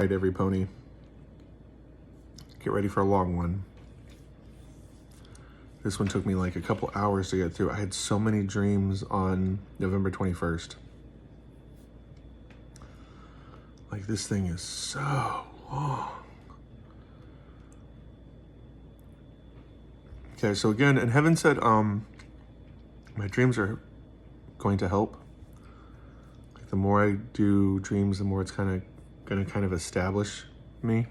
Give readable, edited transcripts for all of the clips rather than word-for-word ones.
Ride every pony. Get ready for a long one. This one took me like a couple hours to get through. I had so many dreams on November 21st. Like, this thing is so long. Okay, so again, and Heaven said, my dreams are going to help. Like, the more I do dreams, the more it's gonna kind of establish me.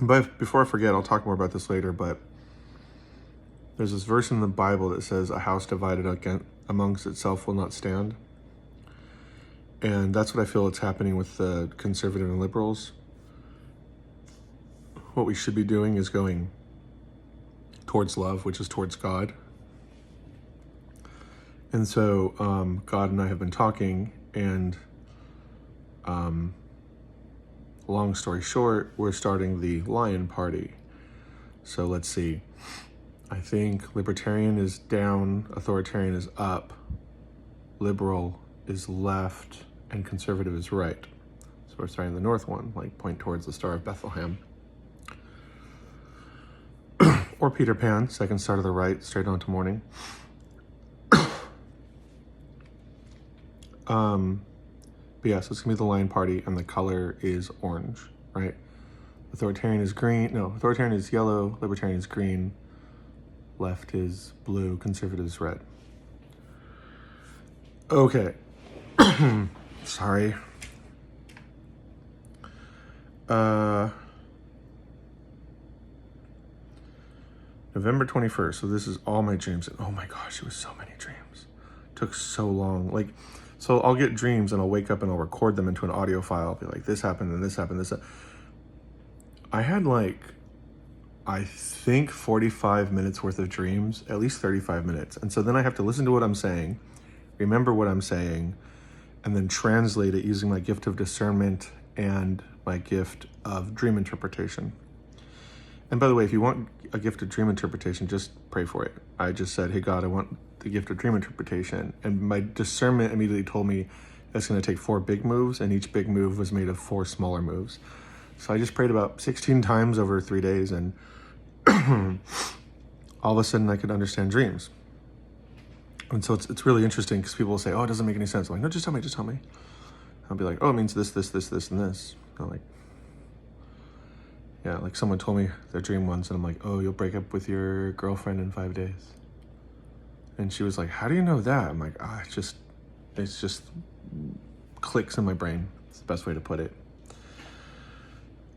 But before I forget, I'll talk more about this later, but there's this verse in the Bible that says, a house divided amongst itself will not stand. And that's what I feel it's happening with the conservative and liberals. What we should be doing is going towards love, which is towards God. And so God and I have been talking, and long story short, we're starting the Lion Party. So let's see. I think libertarian is down, authoritarian is up, liberal is left, and conservative is right. So we're starting the north one, like point towards the Star of Bethlehem. Or Peter Pan, second star to the right, straight on to morning. But yeah, so it's gonna be the Lion Party, and the color is orange, right? Authoritarian is green, no, authoritarian is yellow, libertarian is green, left is blue, conservative is red. Okay, sorry. November 21st, so this is all my dreams. Oh my gosh, it was so many dreams. It took so long. Like, so I'll get dreams and I'll wake up and I'll record them into an audio file. I'll be like, this happened and this happened, this. I had like, I think 45 minutes worth of dreams, at least 35 minutes. And so then I have to listen to what I'm saying, remember what I'm saying, and then translate it using my gift of discernment and my gift of dream interpretation. And by the way, if you want a gift of dream interpretation, just pray for it. I just said, hey God, I want the gift of dream interpretation. And my discernment immediately told me that's going to take 4 big moves, and each big move was made of 4 smaller moves. So I just prayed about 16 times over 3 days, and all of a sudden I could understand dreams. And so it's really interesting, because people will say, oh, it doesn't make any sense. I'm like, no, just tell me. I'll be like, oh, it means this, this, this, this, and this. I'm like, yeah, like someone told me their dream once, and I'm like, oh, you'll break up with your girlfriend in 5 days. And she was like, how do you know that? I'm like, it's just clicks in my brain. It's the best way to put it.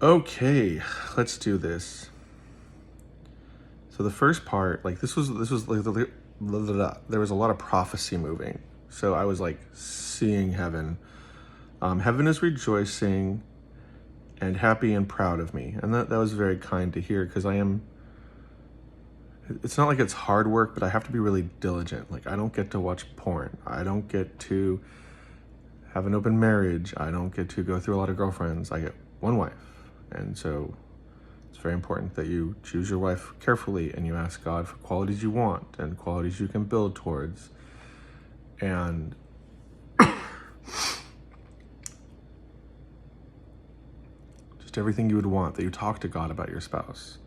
Okay, let's do this. So the first part, like this was like there was a lot of prophecy moving. So I was like seeing heaven. Heaven is rejoicing and happy and proud of me. And that was very kind to hear, because it's not like it's hard work, but I have to be really diligent. Like, I don't get to watch porn. I don't get to have an open marriage. I don't get to go through a lot of girlfriends. I get one wife. And so it's very important that you choose your wife carefully, and you ask God for qualities you want and qualities you can build towards. And just everything you would want, that you talk to God about your spouse.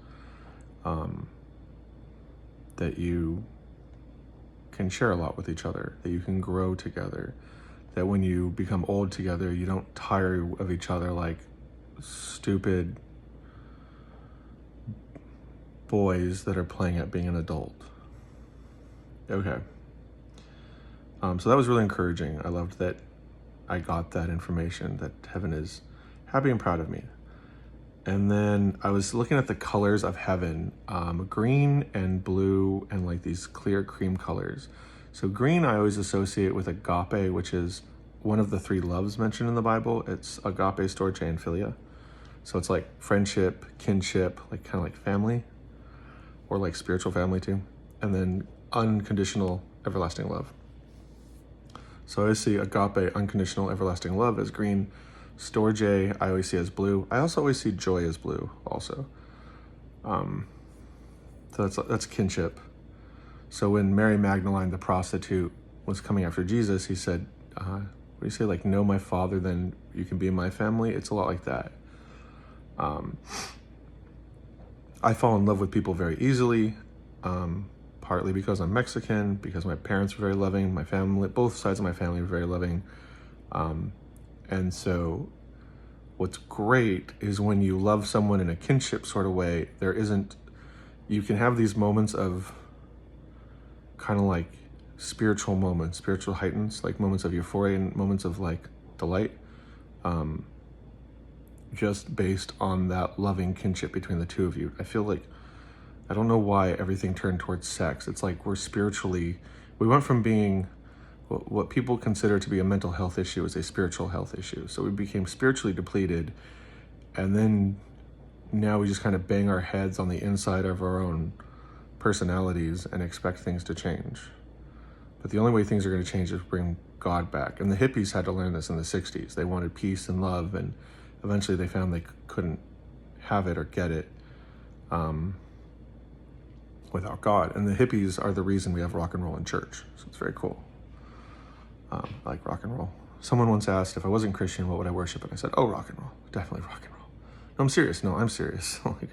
That you can share a lot with each other, that you can grow together, that when you become old together, you don't tire of each other like stupid boys that are playing at being an adult. Okay. So that was really encouraging. I loved that I got that information, that heaven is happy and proud of me. And then I was looking at the colors of heaven, green and blue and like these clear cream colors. So green I always associate with agape, which is one of the 3 loves mentioned in the Bible. It's agape, storge, and philia. So it's like friendship, kinship, like kind of like family, or like spiritual family too. And then unconditional, everlasting love. So I always see agape, unconditional, everlasting love as green. Storge, I always see as blue. I also always see joy as blue also. So that's kinship. So when Mary Magdalene, the prostitute, was coming after Jesus, he said, what do you say, like, know my Father, then you can be in my family? It's a lot like that. I fall in love with people very easily, partly because I'm Mexican, because my parents were very loving, my family, both sides of my family were very loving. And so what's great is when you love someone in a kinship sort of way, you can have these moments of kind of like spiritual moments, spiritual heightens, like moments of euphoria and moments of like delight, just based on that loving kinship between the two of you. I feel like, I don't know why everything turned towards sex. It's like we went from being what people consider to be a mental health issue is a spiritual health issue. So we became spiritually depleted, and then now we just kind of bang our heads on the inside of our own personalities and expect things to change. But the only way things are going to change is bring God back. And the hippies had to learn this in the 60s. They wanted peace and love, and eventually they found they couldn't have it or get it without God. And the hippies are the reason we have rock and roll in church. So it's very cool. I like rock and roll. Someone once asked if I wasn't Christian, what would I worship? And I said, oh, rock and roll. Definitely rock and roll. No, I'm serious. No, I'm serious. Like,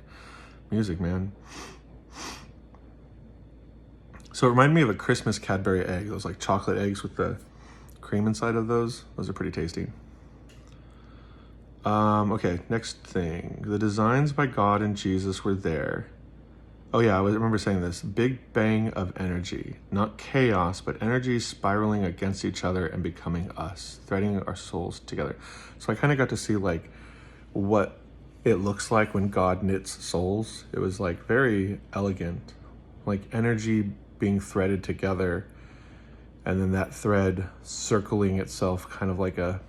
music, man. So it reminded me of a Christmas Cadbury egg. Those like chocolate eggs with the cream inside of those. Those are pretty tasty. Okay, next thing. The designs by God and Jesus were there. Oh yeah, I remember saying this. Big bang of energy. Not chaos, but energy spiraling against each other and becoming us, threading our souls together. So I kind of got to see like what it looks like when God knits souls. It was like very elegant, like energy being threaded together, and then that thread circling itself kind of like a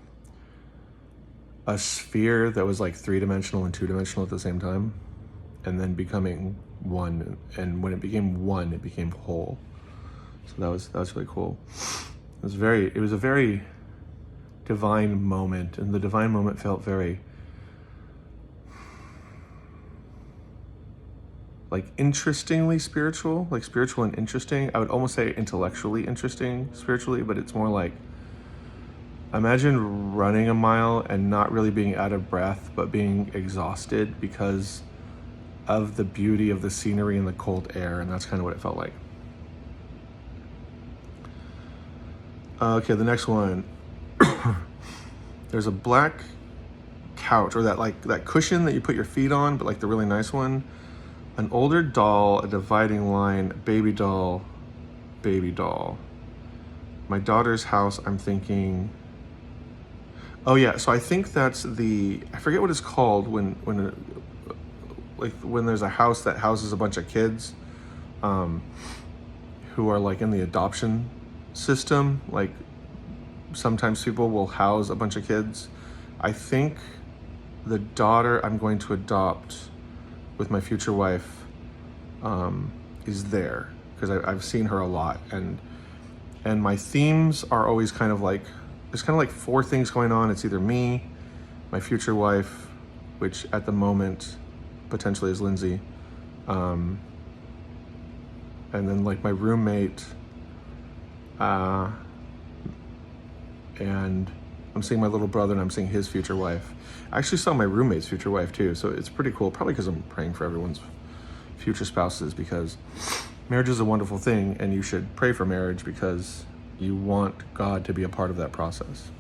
sphere that was like 3-dimensional and 2-dimensional at the same time, and then becoming one. And when it became one, it became whole. So that was really cool. It was a very divine moment, and the divine moment felt very like interestingly spiritual, like spiritual and interesting. I would almost say intellectually interesting spiritually, but it's more like, imagine running a mile and not really being out of breath, but being exhausted because of the beauty of the scenery and the cold air. And that's kind of what it felt like. Okay, the next one. There's a black couch, or that cushion that you put your feet on, but like the really nice one. An older doll, a dividing line, baby doll. My daughter's house, I'm thinking. Oh yeah, so I think that's I forget what it's called when there's a house that houses a bunch of kids who are like in the adoption system. Like sometimes people will house a bunch of kids. I think the daughter I'm going to adopt with my future wife is there, because I've seen her a lot, and my themes are always kind of like, there's kind of like 4 things going on. It's either me, my future wife, which at the moment potentially is Lindsay, and then like my roommate, and I'm seeing my little brother, and I'm seeing his future wife. I actually saw my roommate's future wife too, so it's pretty cool, probably because I'm praying for everyone's future spouses, because marriage is a wonderful thing, and you should pray for marriage because you want God to be a part of that process.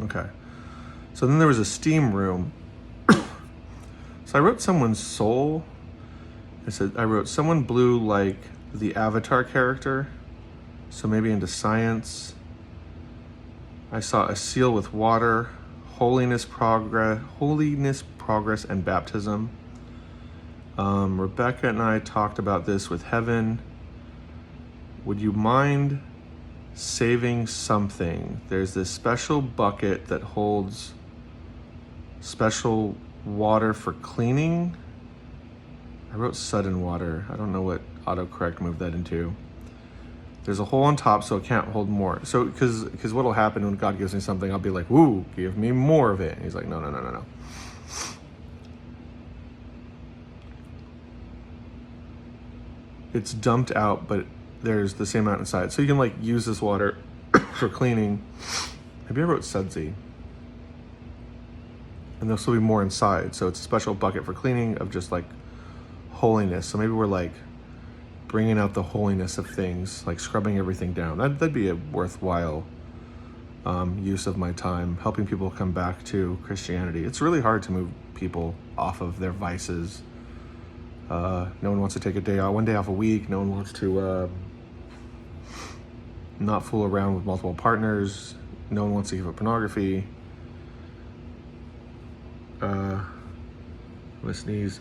Okay. So then there was a steam room. So I wrote someone's soul. I wrote someone blue like the Avatar character, so maybe into science. I saw a seal with water, holiness, progress, and baptism. Rebecca and I talked about this with heaven. Would you mind saving something? There's this special bucket that holds special water for cleaning. I wrote sudden water. I don't know what autocorrect moved that into. There's a hole on top, so it can't hold more. So, because what'll happen when God gives me something, I'll be like, "Woo, give me more of it." And he's like, no. It's dumped out, but there's the same amount inside. So you can like use this water for cleaning. Maybe I wrote sudsy. And there'll still be more inside. So it's a special bucket for cleaning of just like holiness. So maybe we're like bringing out the holiness of things, like scrubbing everything down. That'd be a worthwhile use of my time, helping people come back to Christianity. It's really hard to move people off of their vices. No one wants to take a day off, one day off a week. No one wants to not fool around with multiple partners. No one wants to give up pornography. I'm gonna sneeze.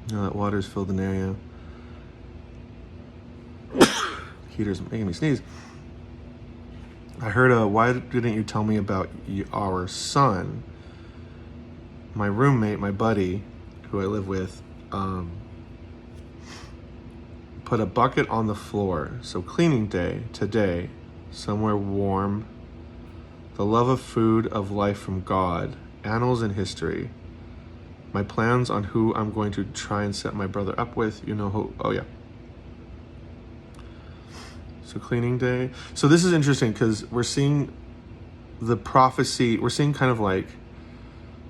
Now that water's filled an area. Heater's making me sneeze. I heard, why didn't you tell me about our son? My roommate, my buddy, who I live with, put a bucket on the floor. So cleaning day today, somewhere warm. The love of food, of life from God, annals and history. My plans on who I'm going to try and set my brother up with. You know who? Oh yeah. So cleaning day. So this is interesting because we're seeing the prophecy. We're seeing kind of like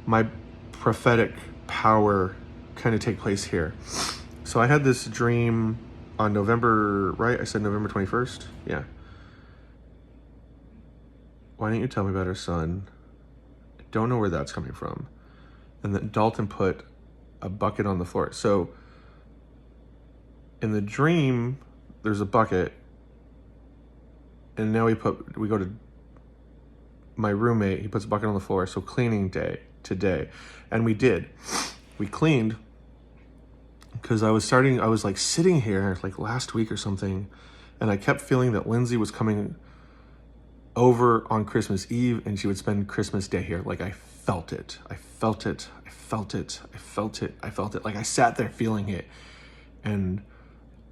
my prophetic power kind of take place here. So I had this dream on November, right? I said November 21st. Yeah. Why didn't you tell me about our son? I don't know where that's coming from. And then Dalton put a bucket on the floor. So in the dream, there's a bucket. And now we go to my roommate. He puts a bucket on the floor. So cleaning day today. And we did. We cleaned because I was like sitting here like last week or something. And I kept feeling that Lindsay was coming over on Christmas Eve and she would spend Christmas Day here. Like I felt it. I felt it. I felt it. I felt it. I felt it. Like I sat there feeling it. And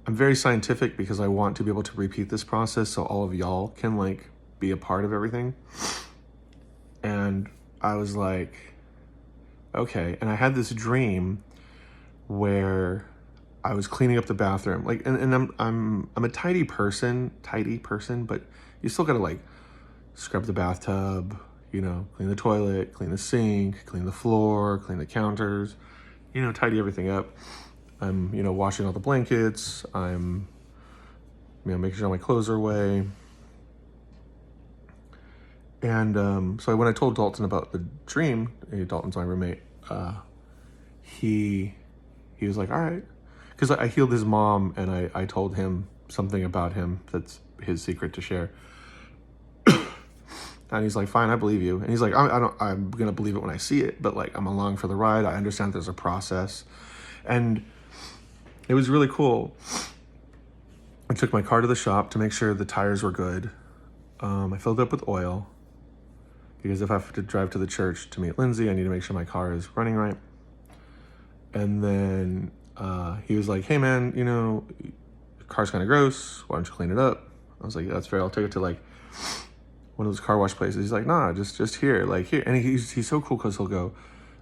I'm very scientific because I want to be able to repeat this process so all of y'all can like be a part of everything. And I was like, okay. And I had this dream where I was cleaning up the bathroom. Like, and I'm a tidy person, but you still gotta like scrub the bathtub, you know, clean the toilet, clean the sink, clean the floor, clean the counters, you know, tidy everything up. I'm, you know, washing all the blankets. I'm, you know, making sure my clothes are away. And so when I told Dalton about the dream, Dalton's my roommate, he was like, all right. Because I healed his mom and I told him something about him that's his secret to share. And he's like, fine, I believe you. And he's like, I'm going to believe it when I see it, but like, I'm along for the ride. I understand there's a process. And it was really cool. I took my car to the shop to make sure the tires were good. I filled it up with oil because if I have to drive to the church to meet Lindsay, I need to make sure my car is running right. And then he was like, hey man, you know, the car's kind of gross. Why don't you clean it up? I was like, yeah, that's fair. I'll take it to like one of those car wash places. He's like, nah, just here, like here. And he's so cool because he'll go,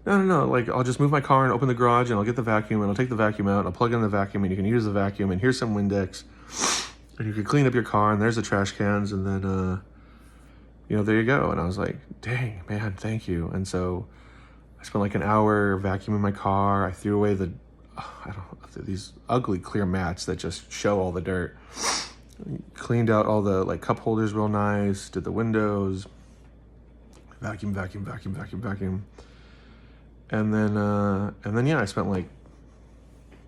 no, like I'll just move my car and open the garage and I'll get the vacuum and I'll take the vacuum out and I'll plug in the vacuum and you can use the vacuum and here's some Windex and you can clean up your car and there's the trash cans and then, you know, there you go. And I was like, dang, man, thank you. And so I spent like an hour vacuuming my car. I threw away these ugly clear mats that just show all the dirt. Cleaned out all the like cup holders real nice, did the windows, vacuum. And then yeah, I spent like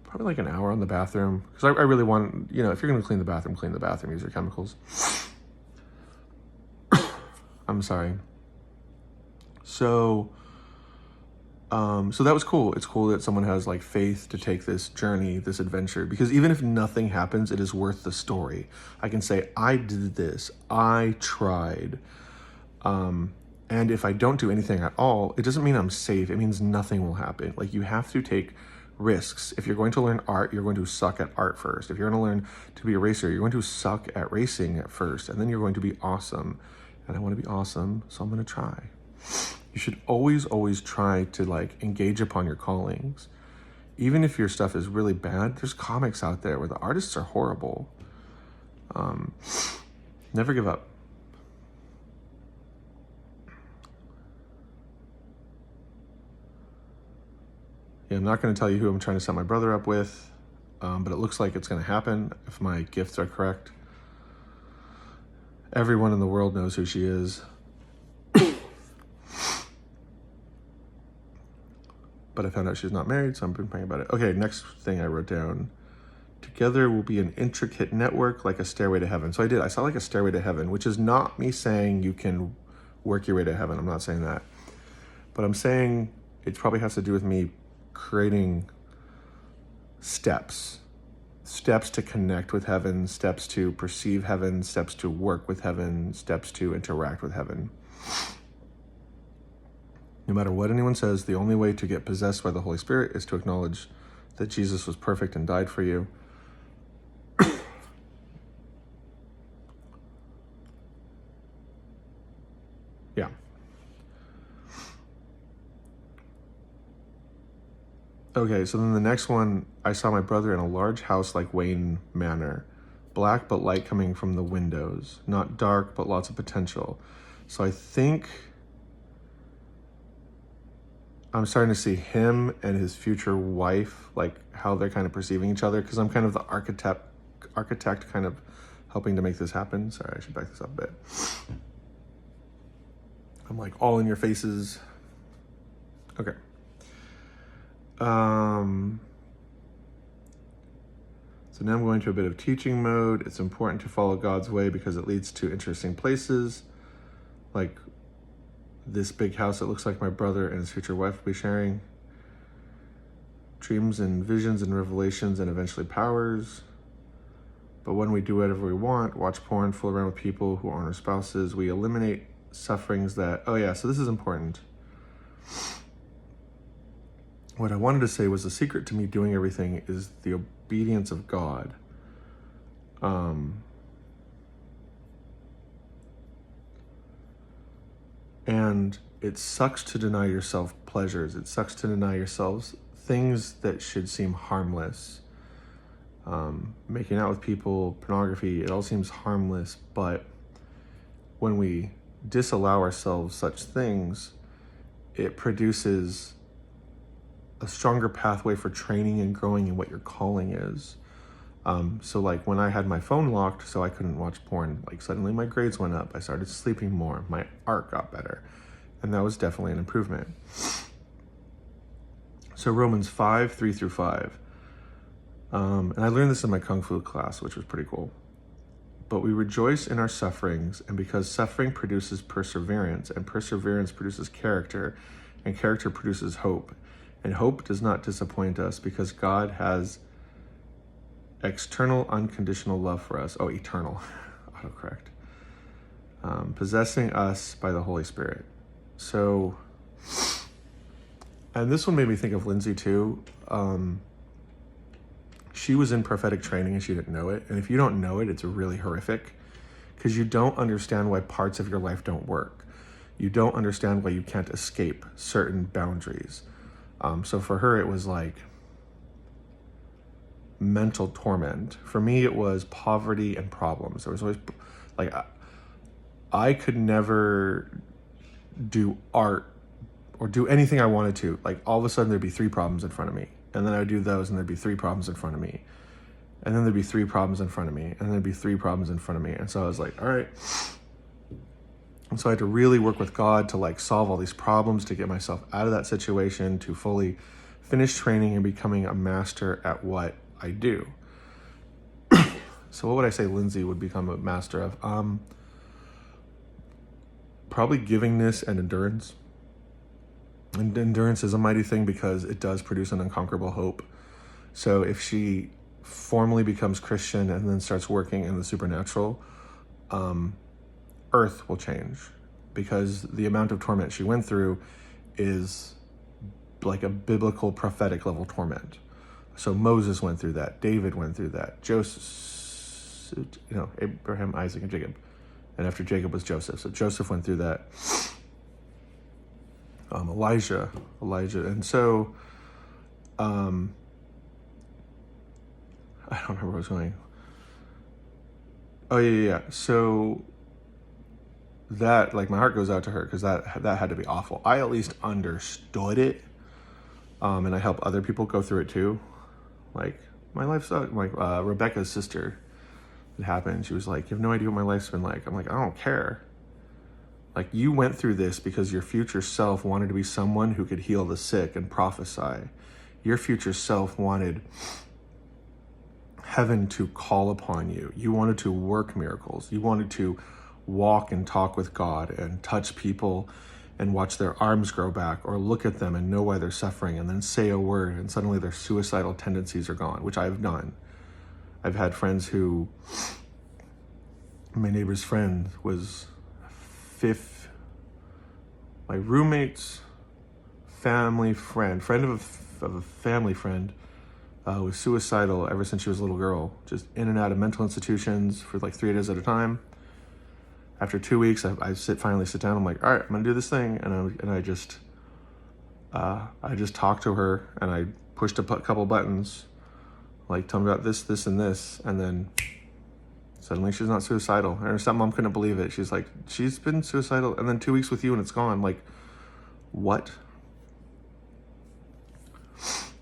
probably like an hour on the bathroom because I really want, you know, if you're going to clean the bathroom, use your chemicals. I'm sorry. So that was cool. It's cool that someone has like faith to take this journey, this adventure, because even if nothing happens, it is worth the story. I can say, I did this, I tried. And if I don't do anything at all, it doesn't mean I'm safe. It means nothing will happen. Like you have to take risks. If you're going to learn art, you're going to suck at art first. If you're going to learn to be a racer, you're going to suck at racing at first, and then you're going to be awesome. And I want to be awesome, so I'm going to try. You should always try to like engage upon your callings. even if your stuff is really bad, there's comics out there where the artists are horrible. Never give up. Yeah, I'm not going to tell you who I'm trying to set my brother up with, but it looks like it's going to happen if my gifts are correct. Everyone in the world knows who she is. But I found out she's not married, so I've been praying about it. Okay, next thing I wrote down. Together will be an intricate network like a stairway to heaven. So I saw like a stairway to heaven, which is not me saying you can work your way to heaven. I'm not saying that. But I'm saying it probably has to do with me creating steps to connect with heaven, steps to perceive heaven, steps to work with heaven, steps to interact with heaven. No matter what anyone says, the only way to get possessed by the Holy Spirit is to acknowledge that Jesus was perfect and died for you. Yeah. Okay, so then the next one, I saw my brother in a large house like Wayne Manor. Black but light coming from the windows. Not dark, but lots of potential. So I think I'm starting to see him and his future wife, like how they're kind of perceiving each other, because I'm kind of the architect kind of helping to make this happen. Sorry, I should back this up a bit. I'm like all in your faces. Okay. So now I'm going to a bit of teaching mode. It's important to follow God's way because it leads to interesting places. Like this big house that looks like my brother and his future wife will be sharing. Dreams and visions and revelations and eventually powers. But when we do whatever we want, watch porn, fool around with people who aren't our spouses, we eliminate sufferings that, oh yeah, so this is important. What I wanted to say was the secret to me doing everything is the obedience of God. And it sucks to deny yourself pleasures. It sucks to deny yourselves things that should seem harmless. Making out with people, pornography, it all seems harmless, but when we disallow ourselves such things, it produces a stronger pathway for training and growing in what your calling is. So like when I had my phone locked so I couldn't watch porn, like suddenly my grades went up. I started sleeping more. My art got better. And that was definitely an improvement. So Romans 5, 3-5. And I learned this in my Kung Fu class, which was pretty cool. But we rejoice in our sufferings, and because suffering produces perseverance, and perseverance produces character, and character produces hope. And hope does not disappoint us because God has external, unconditional love for us. Oh, eternal. Autocorrect. Possessing us by the Holy Spirit. So, and this one made me think of Lindsay too. She was in prophetic training and she didn't know it. And if you don't know it, it's really horrific because you don't understand why parts of your life don't work. You don't understand why you can't escape certain boundaries. So for her, it was like mental torment. For me, it was poverty and problems. There was always like, I could never do art or do anything I wanted to. Like all of a sudden there'd be 3 problems in front of me. And then I would do those and there'd be 3 problems in front of me. And then there'd be 3 problems in front of me. And then there'd be 3 problems in front of me. And so I was like, all right. And so I had to really work with God to like solve all these problems, to get myself out of that situation, to fully finish training and becoming a master at what I do. So what would I say Lindsay would become a master of? Probably givingness and endurance. And endurance is a mighty thing because it does produce an unconquerable hope. So if she formally becomes Christian and then starts working in the supernatural, earth will change because the amount of torment she went through is like a biblical prophetic level torment. So Moses went through that. David went through that. Joseph, Abraham, Isaac, and Jacob. And after Jacob was Joseph. So Joseph went through that. Elijah. And so I don't remember where I was going. Oh yeah. So that, like, my heart goes out to her, because that had to be awful. I at least understood it, and I help other people go through it too. Like, my life sucked. Like, Rebecca's sister, it happened. She was like, "You have no idea what my life's been like." I'm like, "I don't care. Like, you went through this because your future self wanted to be someone who could heal the sick and prophesy. Your future self wanted heaven to call upon you. You wanted to work miracles. You wanted to walk and talk with God and touch people and watch their arms grow back, or look at them and know why they're suffering, and then say a word and suddenly their suicidal tendencies are gone," which I've done. I've had friends who, my neighbor's friend was my roommate's family friend of a family friend, was suicidal ever since she was a little girl, just in and out of mental institutions for like 3 days at a time. After 2 weeks, I finally sit down. I'm like, all right, I'm gonna do this thing, and I just talked to her, and I pushed a couple buttons, like, tell me about this, this, and this, and then suddenly she's not suicidal. And her stepmom couldn't believe it. She's like, she's been suicidal, and then 2 weeks with you, and it's gone. Like, what?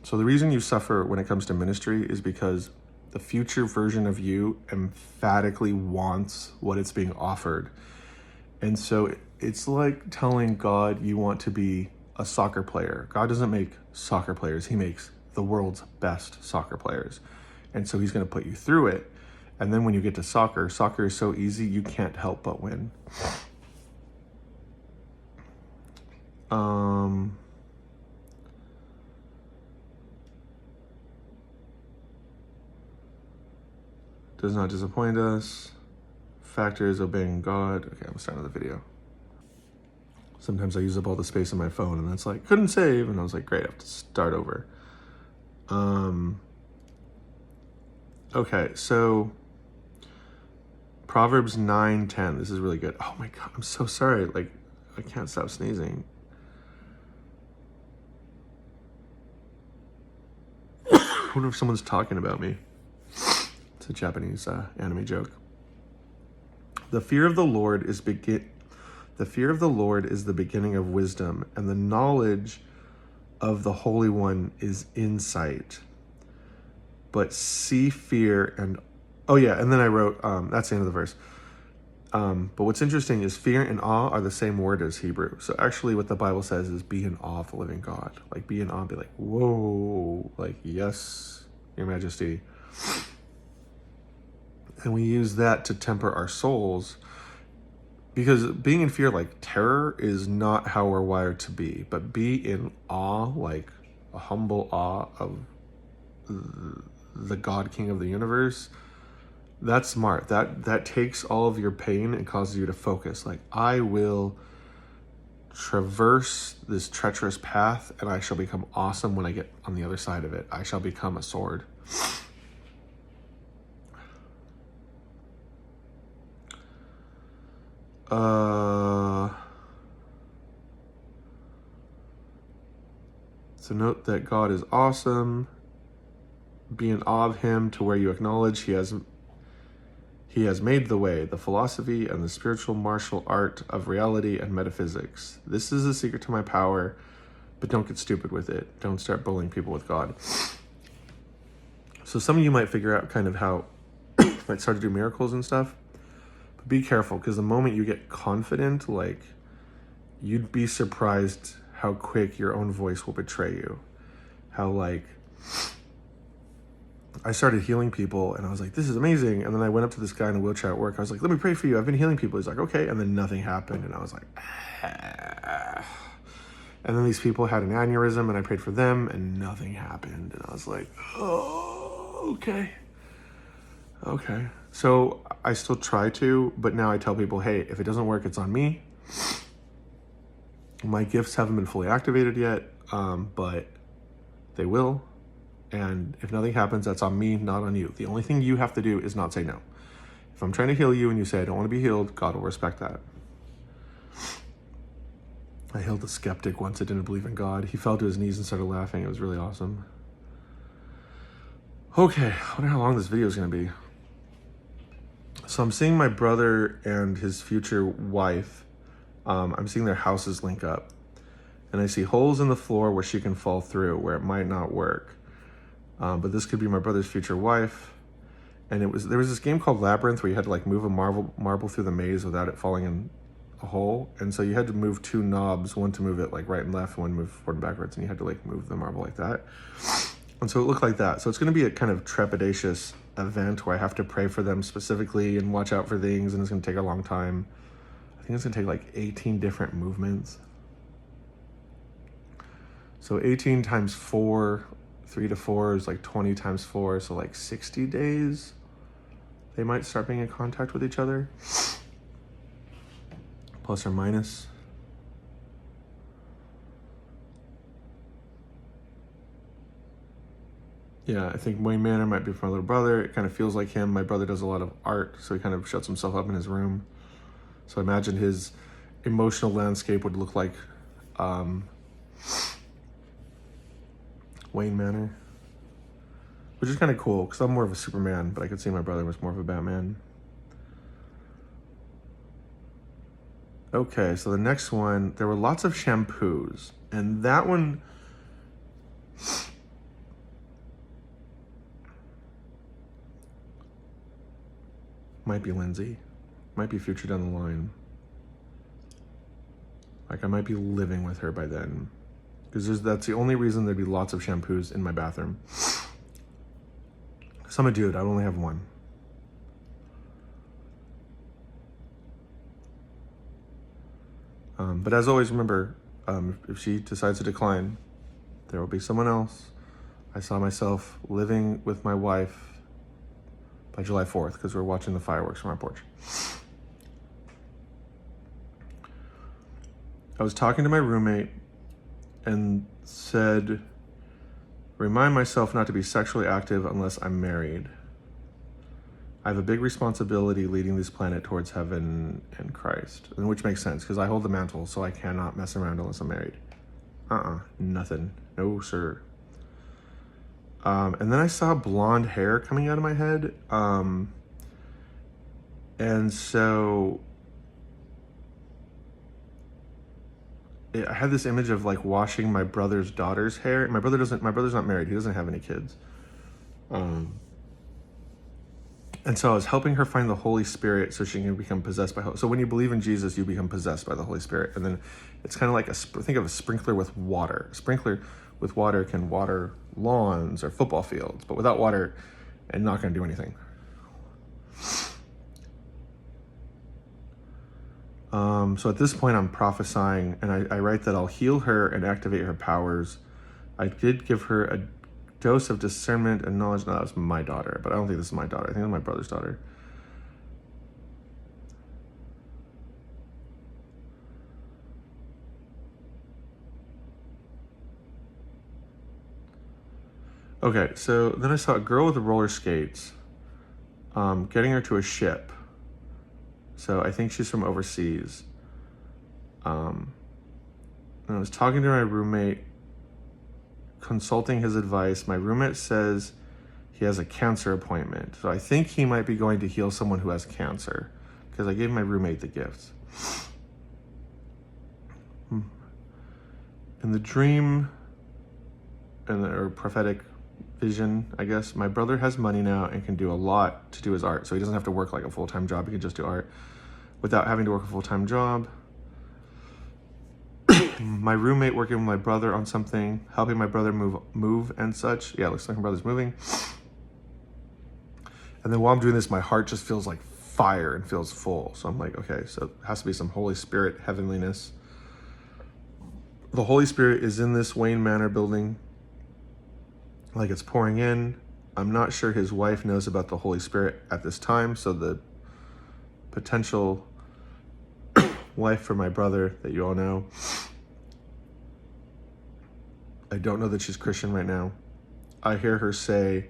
So the reason you suffer when it comes to ministry is because the future version of you emphatically wants what it's being offered. And so it's like telling God you want to be a soccer player. God doesn't make soccer players. He makes the world's best soccer players. And so he's going to put you through it. And then when you get to soccer is so easy, you can't help but win. Does not disappoint us. Factor is obeying God. Okay, I'm starting the video. Sometimes I use up all the space on my phone, and it's like, couldn't save. And I was like, great, I have to start over. Okay, so Proverbs 9:10. This is really good. Oh my God, I'm so sorry. Like, I can't stop sneezing. I wonder if someone's talking about me. It's a Japanese anime joke. The fear of the Lord is the beginning of wisdom, and the knowledge of the Holy One is insight. But see fear and and then I wrote, that's the end of the verse. But what's interesting is fear and awe are the same word as Hebrew. So actually what the Bible says is be in awe of the living God. Like, be in awe, be like, whoa, like, yes, Your Majesty. And we use that to temper our souls, because being in fear, like terror, is not how we're wired to be. But be in awe, like a humble awe of the God King of the universe. That's smart. That takes all of your pain and causes you to focus. Like, I will traverse this treacherous path, and I shall become awesome when I get on the other side of it. I shall become a sword. So note that God is awesome. Be in awe of him to where you acknowledge he has made the way, the philosophy, and the spiritual martial art of reality and metaphysics. This is the secret to my power, but don't get stupid with it. Don't start bullying people with God. So some of you might figure out kind of how might start to do miracles and stuff. But be careful, because the moment you get confident, like, you'd be surprised how quick your own voice will betray you. How, like, I started healing people, and I was like, this is amazing. And then I went up to this guy in a wheelchair at work. I was like, let me pray for you. I've been healing people. He's like, okay. And then nothing happened. And I was like, ah. And then these people had an aneurysm, and I prayed for them, and nothing happened. And I was like, oh, okay. Okay. So I still try to, but now I tell people, hey, if it doesn't work, it's on me. My gifts haven't been fully activated yet, but they will. And if nothing happens, that's on me, not on you. The only thing you have to do is not say no. If I'm trying to heal you and you say, I don't want to be healed, God will respect that. I healed a skeptic once that didn't believe in God. He fell to his knees and started laughing. It was really awesome. Okay, I wonder how long this video is going to be. So I'm seeing my brother and his future wife. I'm seeing their houses link up. And I see holes in the floor where she can fall through, where it might not work. But this could be my brother's future wife. And there was this game called Labyrinth where you had to like move a marble through the maze without it falling in a hole. And so you had to move two knobs, one to move it like right and left, one move forward and backwards, and you had to like move the marble like that. And so it looked like that. So it's going to be a kind of trepidatious event where I have to pray for them specifically and watch out for things, and it's going to take a long time. I think it's going to take like 18 different movements. So 18 times 4, 3 to 4 is like 20 times 4, so like 60 days. They might start being in contact with each other. Plus or minus. Yeah, I think Wayne Manor might be for my little brother. It kind of feels like him. My brother does a lot of art, so he kind of shuts himself up in his room. So I imagine his emotional landscape would look like Wayne Manor. Which is kind of cool, because I'm more of a Superman, but I could see my brother was more of a Batman. Okay, so the next one, there were lots of shampoos. And that one... might be Lindsay. Might be future down the line. Like, I might be living with her by then. Because that's the only reason there'd be lots of shampoos in my bathroom. Because I'm a dude, I only have one. But as always, remember, if she decides to decline, there will be someone else. I saw myself living with my wife by July 4th because we're watching the fireworks from our porch. I was talking to my roommate and said, remind myself not to be sexually active unless I'm married. I have a big responsibility leading this planet towards heaven and Christ, and which makes sense because I hold the mantle, so I cannot mess around unless I'm married. Nothing. No, sir. And then I saw blonde hair coming out of my head. And so I had this image of like washing my brother's daughter's hair. My brother's not married. He doesn't have any kids. And so I was helping her find the Holy Spirit so she can become possessed by. So when you believe in Jesus, you become possessed by the Holy Spirit. And then it's kind of like think of a sprinkler with water. A sprinkler with water can water lawns or football fields, but without water, it's not going to do anything. So at this point, I'm prophesying, and I write that I'll heal her and activate her powers. I did give her a dose of discernment and knowledge. No, that was my daughter, but I don't think this is my daughter. I think it's my brother's daughter. Okay, so then I saw a girl with roller skates, getting her to a ship. So I think she's from overseas. And I was talking to my roommate, consulting his advice. My roommate says he has a cancer appointment. So I think he might be going to heal someone who has cancer because I gave my roommate the gifts. In the dream or prophetic vision, I guess, my brother has money now and can do a lot to do his art. So he doesn't have to work like a full-time job. He can just do art without having to work a full-time job. My roommate working with my brother on something, helping my brother move and such. Yeah, it looks like my brother's moving. And then while I'm doing this, my heart just feels like fire and feels full. So I'm like, okay, so it has to be some Holy Spirit heavenliness. The Holy Spirit is in this Wayne Manor building. Like it's pouring in. I'm not sure his wife knows about the Holy Spirit at this time. So the potential wife for my brother that you all know, I don't know that she's Christian right now. I hear her say,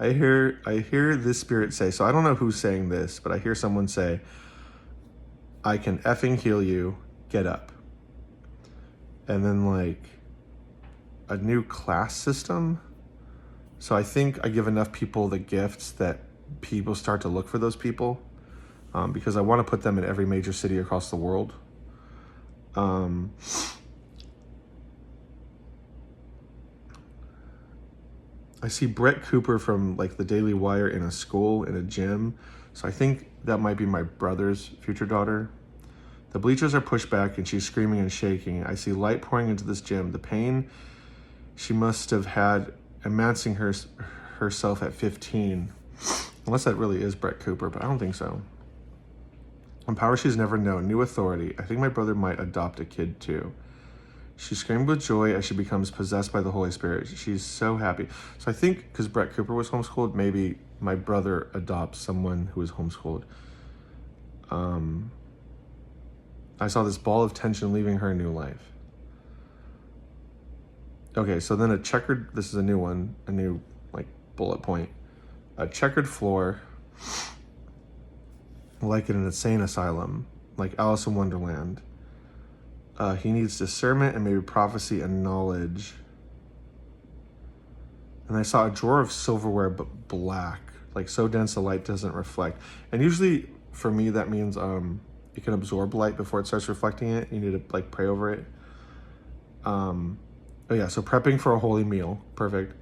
I hear this spirit say, so I don't know who's saying this, but I hear someone say, I can effing heal you, get up. And then like a new class system. So I think I give enough people the gifts that people start to look for those people, because I want to put them in every major city across the world. I see Brett Cooper from like the Daily Wire in a school, in a gym. So I think that might be my brother's future daughter. The bleachers are pushed back and she's screaming and shaking. I see light pouring into this gym. The pain she must have had emancing herself at 15. Unless that really is Brett Cooper, but I don't think so. On power she's never known, new authority. I think my brother might adopt a kid too. She screamed with joy as she becomes possessed by the Holy Spirit. She's so happy. So I think because Brett Cooper was homeschooled, maybe my brother adopts someone who is homeschooled. I saw this ball of tension leaving her new life. Okay, so then this is a new one, a new like bullet point. A checkered floor, like in an insane asylum, like Alice in Wonderland. He needs discernment and maybe prophecy and knowledge. And I saw a drawer of silverware, but black, like so dense the light doesn't reflect. And usually for me, that means it can absorb light before it starts reflecting it. You need to like pray over it. Oh yeah, so prepping for a holy meal, perfect.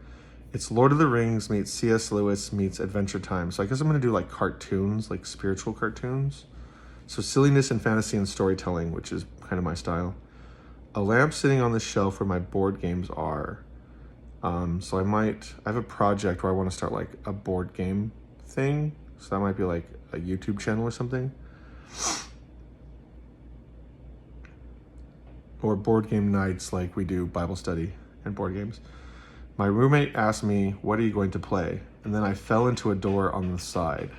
It's Lord of the Rings meets C.S. Lewis meets Adventure Time. So I guess I'm gonna do like cartoons, like spiritual cartoons. So silliness and fantasy and storytelling, which is kind of my style. A lamp sitting on the shelf where my board games are. So I have a project where I want to start like a board game thing. So that might be like a YouTube channel or something. Or board game nights like we do Bible study and board games. My roommate asked me, what are you going to play? And then I fell into a door on the side.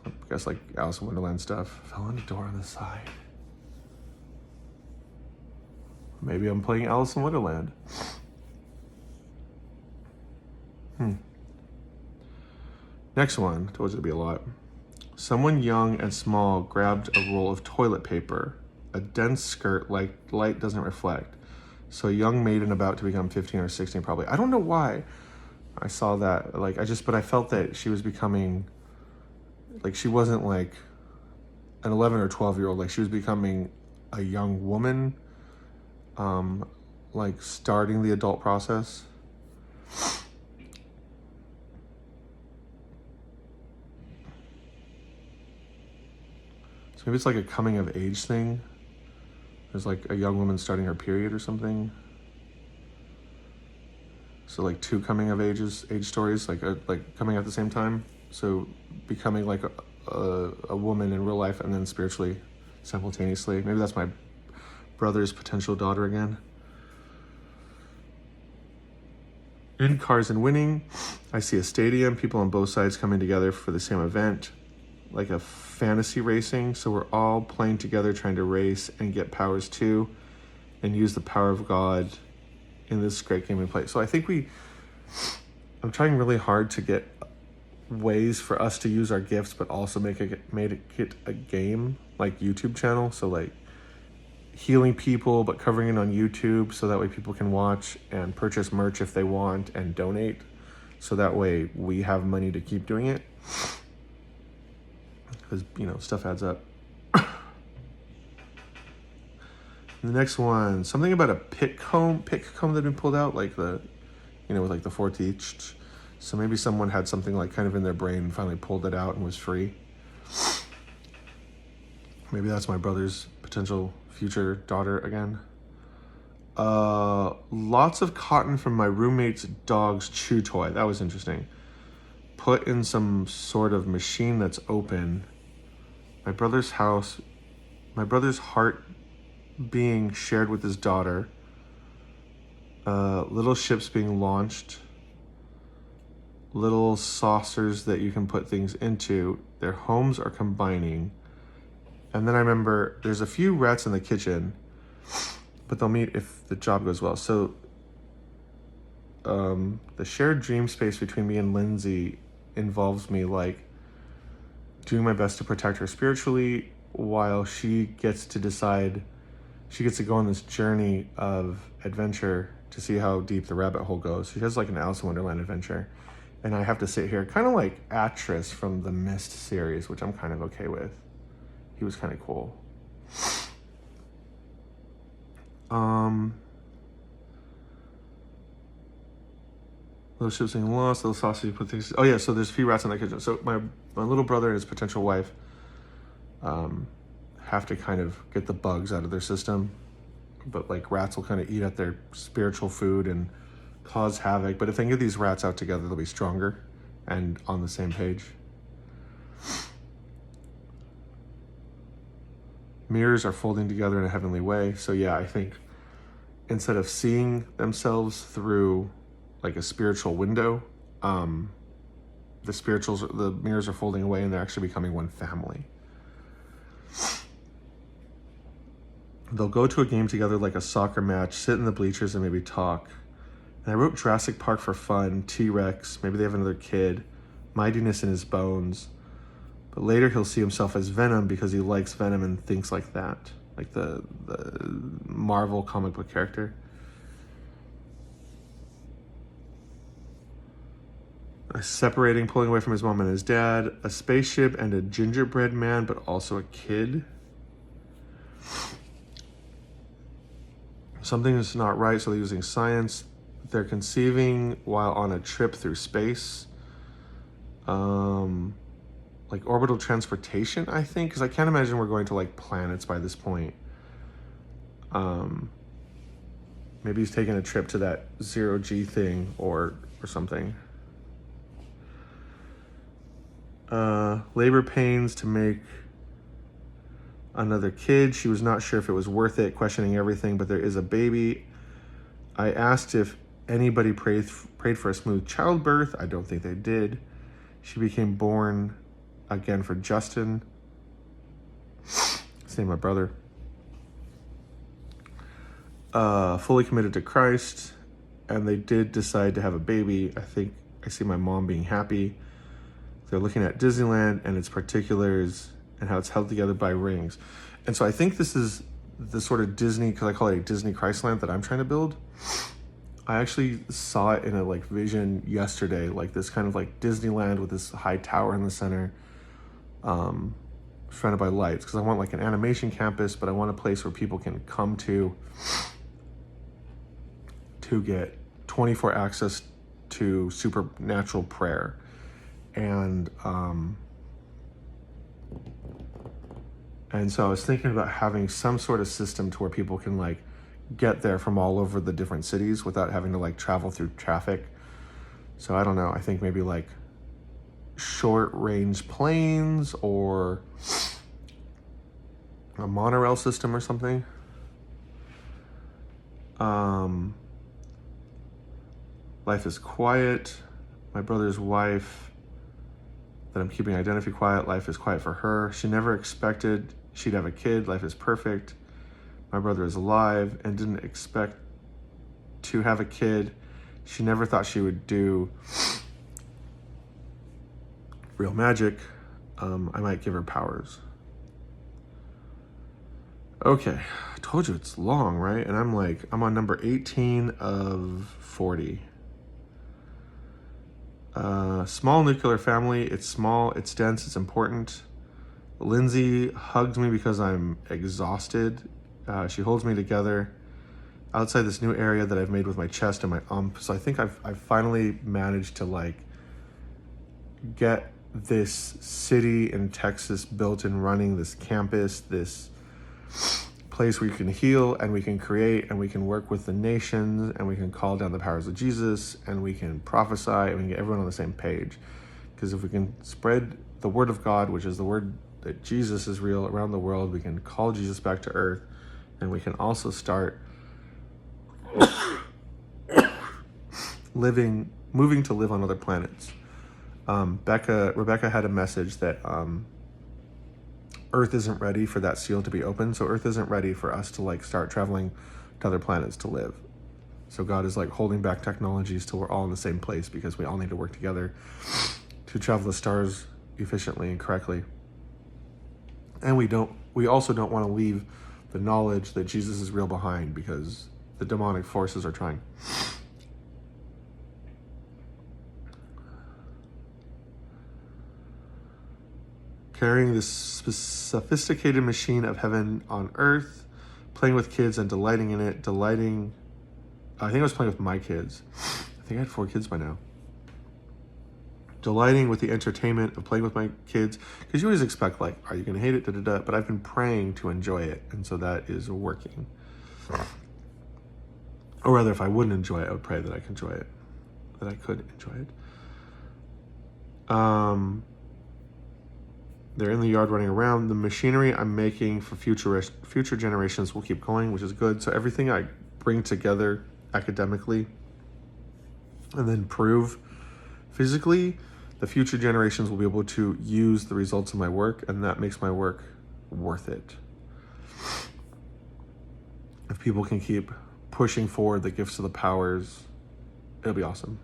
So I guess like Alice in Wonderland stuff. Fell in a door on the side. Maybe I'm playing Alice in Wonderland. Next one, told you it'd be a lot. Someone young and small grabbed a roll of toilet paper. A dense skirt like light doesn't reflect. So a young maiden about to become 15 or 16 probably. I don't know why I saw that. Like but I felt that she was becoming, like she wasn't like an 11 or 12-year-old. Like she was becoming a young woman, like starting the adult process. So maybe it's like a coming of age thing. There's like a young woman starting her period or something. So like two coming of age stories, like coming at the same time. So becoming like a woman in real life and then spiritually simultaneously. Maybe that's my brother's potential daughter again. In Cars and Winning, I see a stadium, people on both sides coming together for the same event, like a fantasy racing. So we're all playing together, trying to race and get powers too, and use the power of God in this great game we play. So I think I'm trying really hard to get ways for us to use our gifts, but also make it a game, like YouTube channel. So like healing people, but covering it on YouTube, so that way people can watch and purchase merch if they want and donate. So that way we have money to keep doing it. Because, stuff adds up. The next one, something about a pick comb that had been pulled out, like with like the 4 teeth. So maybe someone had something like kind of in their brain and finally pulled it out and was free. Maybe that's my brother's potential future daughter again. Lots of cotton from my roommate's dog's chew toy. That was interesting. Put in some sort of machine that's open. My brother's heart being shared with his daughter. Little ships being launched. Little saucers that you can put things into. Their homes are combining. And then I remember there's a few rats in the kitchen, but they'll meet if the job goes well. So the shared dream space between me and Lindsay involves me like doing my best to protect her spiritually while she gets to decide, she gets to go on this journey of adventure to see how deep the rabbit hole goes. She has like an Alice in Wonderland adventure. And I have to sit here, kind of like Atris from the Mist series, which I'm kind of okay with. He was kind of cool. Little ship saying lost, little sausage put things. Oh yeah, so there's a few rats in that kitchen. So my little brother and his potential wife have to kind of get the bugs out of their system. But like rats will kind of eat at their spiritual food and cause havoc. But if they can get these rats out together, they'll be stronger and on the same page. Mirrors are folding together in a heavenly way. So yeah, I think instead of seeing themselves through like a spiritual window, the mirrors are folding away and they're actually becoming one family. They'll go to a game together like a soccer match, sit in the bleachers and maybe talk. And I wrote Jurassic Park for fun, T-Rex, maybe they have another kid, mightiness in his bones. But later he'll see himself as Venom because he likes Venom and thinks like that. Like the Marvel comic book character. Separating, pulling away from his mom and his dad, a spaceship and a gingerbread man, but also a kid. Something is not right, so they're using science. They're conceiving while on a trip through space. Like orbital transportation, I think, because I can't imagine we're going to like planets by this point. Maybe he's taking a trip to that 0G thing or something. Labor pains to make another kid. She was not sure if it was worth it, questioning everything, but there is a baby. I asked if anybody prayed for a smooth childbirth. I don't think they did. She became born again for Justin. Same my brother. Fully committed to Christ, and they did decide to have a baby. I think I see my mom being happy. They're looking at Disneyland and its particulars and how it's held together by rings. And so I think this is the sort of Disney, because I call it a Disney Christland that I'm trying to build. I actually saw it in a like vision yesterday, like this kind of like Disneyland with this high tower in the center, surrounded by lights, because I want like an animation campus, but I want a place where people can come to get 24 access to supernatural prayer. And so I was thinking about having some sort of system to where people can like get there from all over the different cities without having to like travel through traffic. So I don't know, I think maybe like short range planes or a monorail system or something. Life is quiet. My brother's wife that I'm keeping identity quiet. Life is quiet for her. She never expected she'd have a kid. Life is perfect. My brother is alive and didn't expect to have a kid. She never thought she would do real magic. I might give her powers. Okay, I told you it's long, right? And I'm on number 18 of 40. Small nuclear family. It's small, it's dense, it's important. Lindsay hugged me because I'm exhausted. She holds me together outside this new area that I've made with my chest and my ump. So I think I've finally managed to like get this city in Texas built and running, this campus, this place where you can heal and we can create and we can work with the nations and we can call down the powers of Jesus and we can prophesy and we can get everyone on the same page. Because if we can spread the word of God, which is the word that Jesus is real around the world, we can call Jesus back to earth, and we can also start moving to live on other planets. Rebecca had a message that Earth isn't ready for that seal to be open. So Earth isn't ready for us to like start traveling to other planets to live. So God is like holding back technologies till we're all in the same place because we all need to work together to travel the stars efficiently and correctly. And we also don't want to leave the knowledge that Jesus is real behind, because the demonic forces are trying. Carrying this sophisticated machine of heaven on earth, playing with kids and delighting in it, I think I was playing with my kids. I think I had 4 kids by now. Delighting with the entertainment of playing with my kids, because you always expect, like, are you going to hate it? But I've been praying to enjoy it, and so that is working. Or rather, if I wouldn't enjoy it, I would pray that I could enjoy it. They're in the yard running around. The machinery I'm making for future generations will keep going, which is good. So everything I bring together academically and then prove physically, the future generations will be able to use the results of my work, and that makes my work worth it. If people can keep pushing forward the gifts of the powers, it'll be awesome.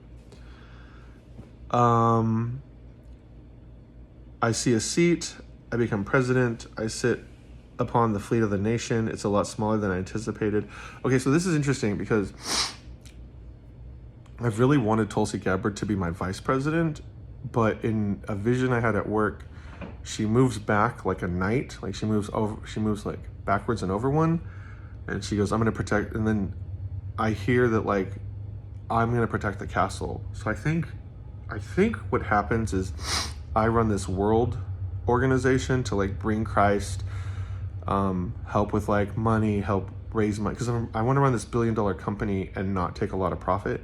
I see a seat. I become president. I sit upon the fleet of the nation. It's a lot smaller than I anticipated. Okay, so this is interesting because I've really wanted Tulsi Gabbard to be my vice president, but in a vision I had at work, she moves back like a knight. Like she moves like backwards and over one, and she goes, I'm going to protect, and then I hear that like I'm going to protect the castle. So I think what happens is I run this world organization to like bring Christ, help with like money, help raise money, because I want to run this $1 billion company and not take a lot of profit.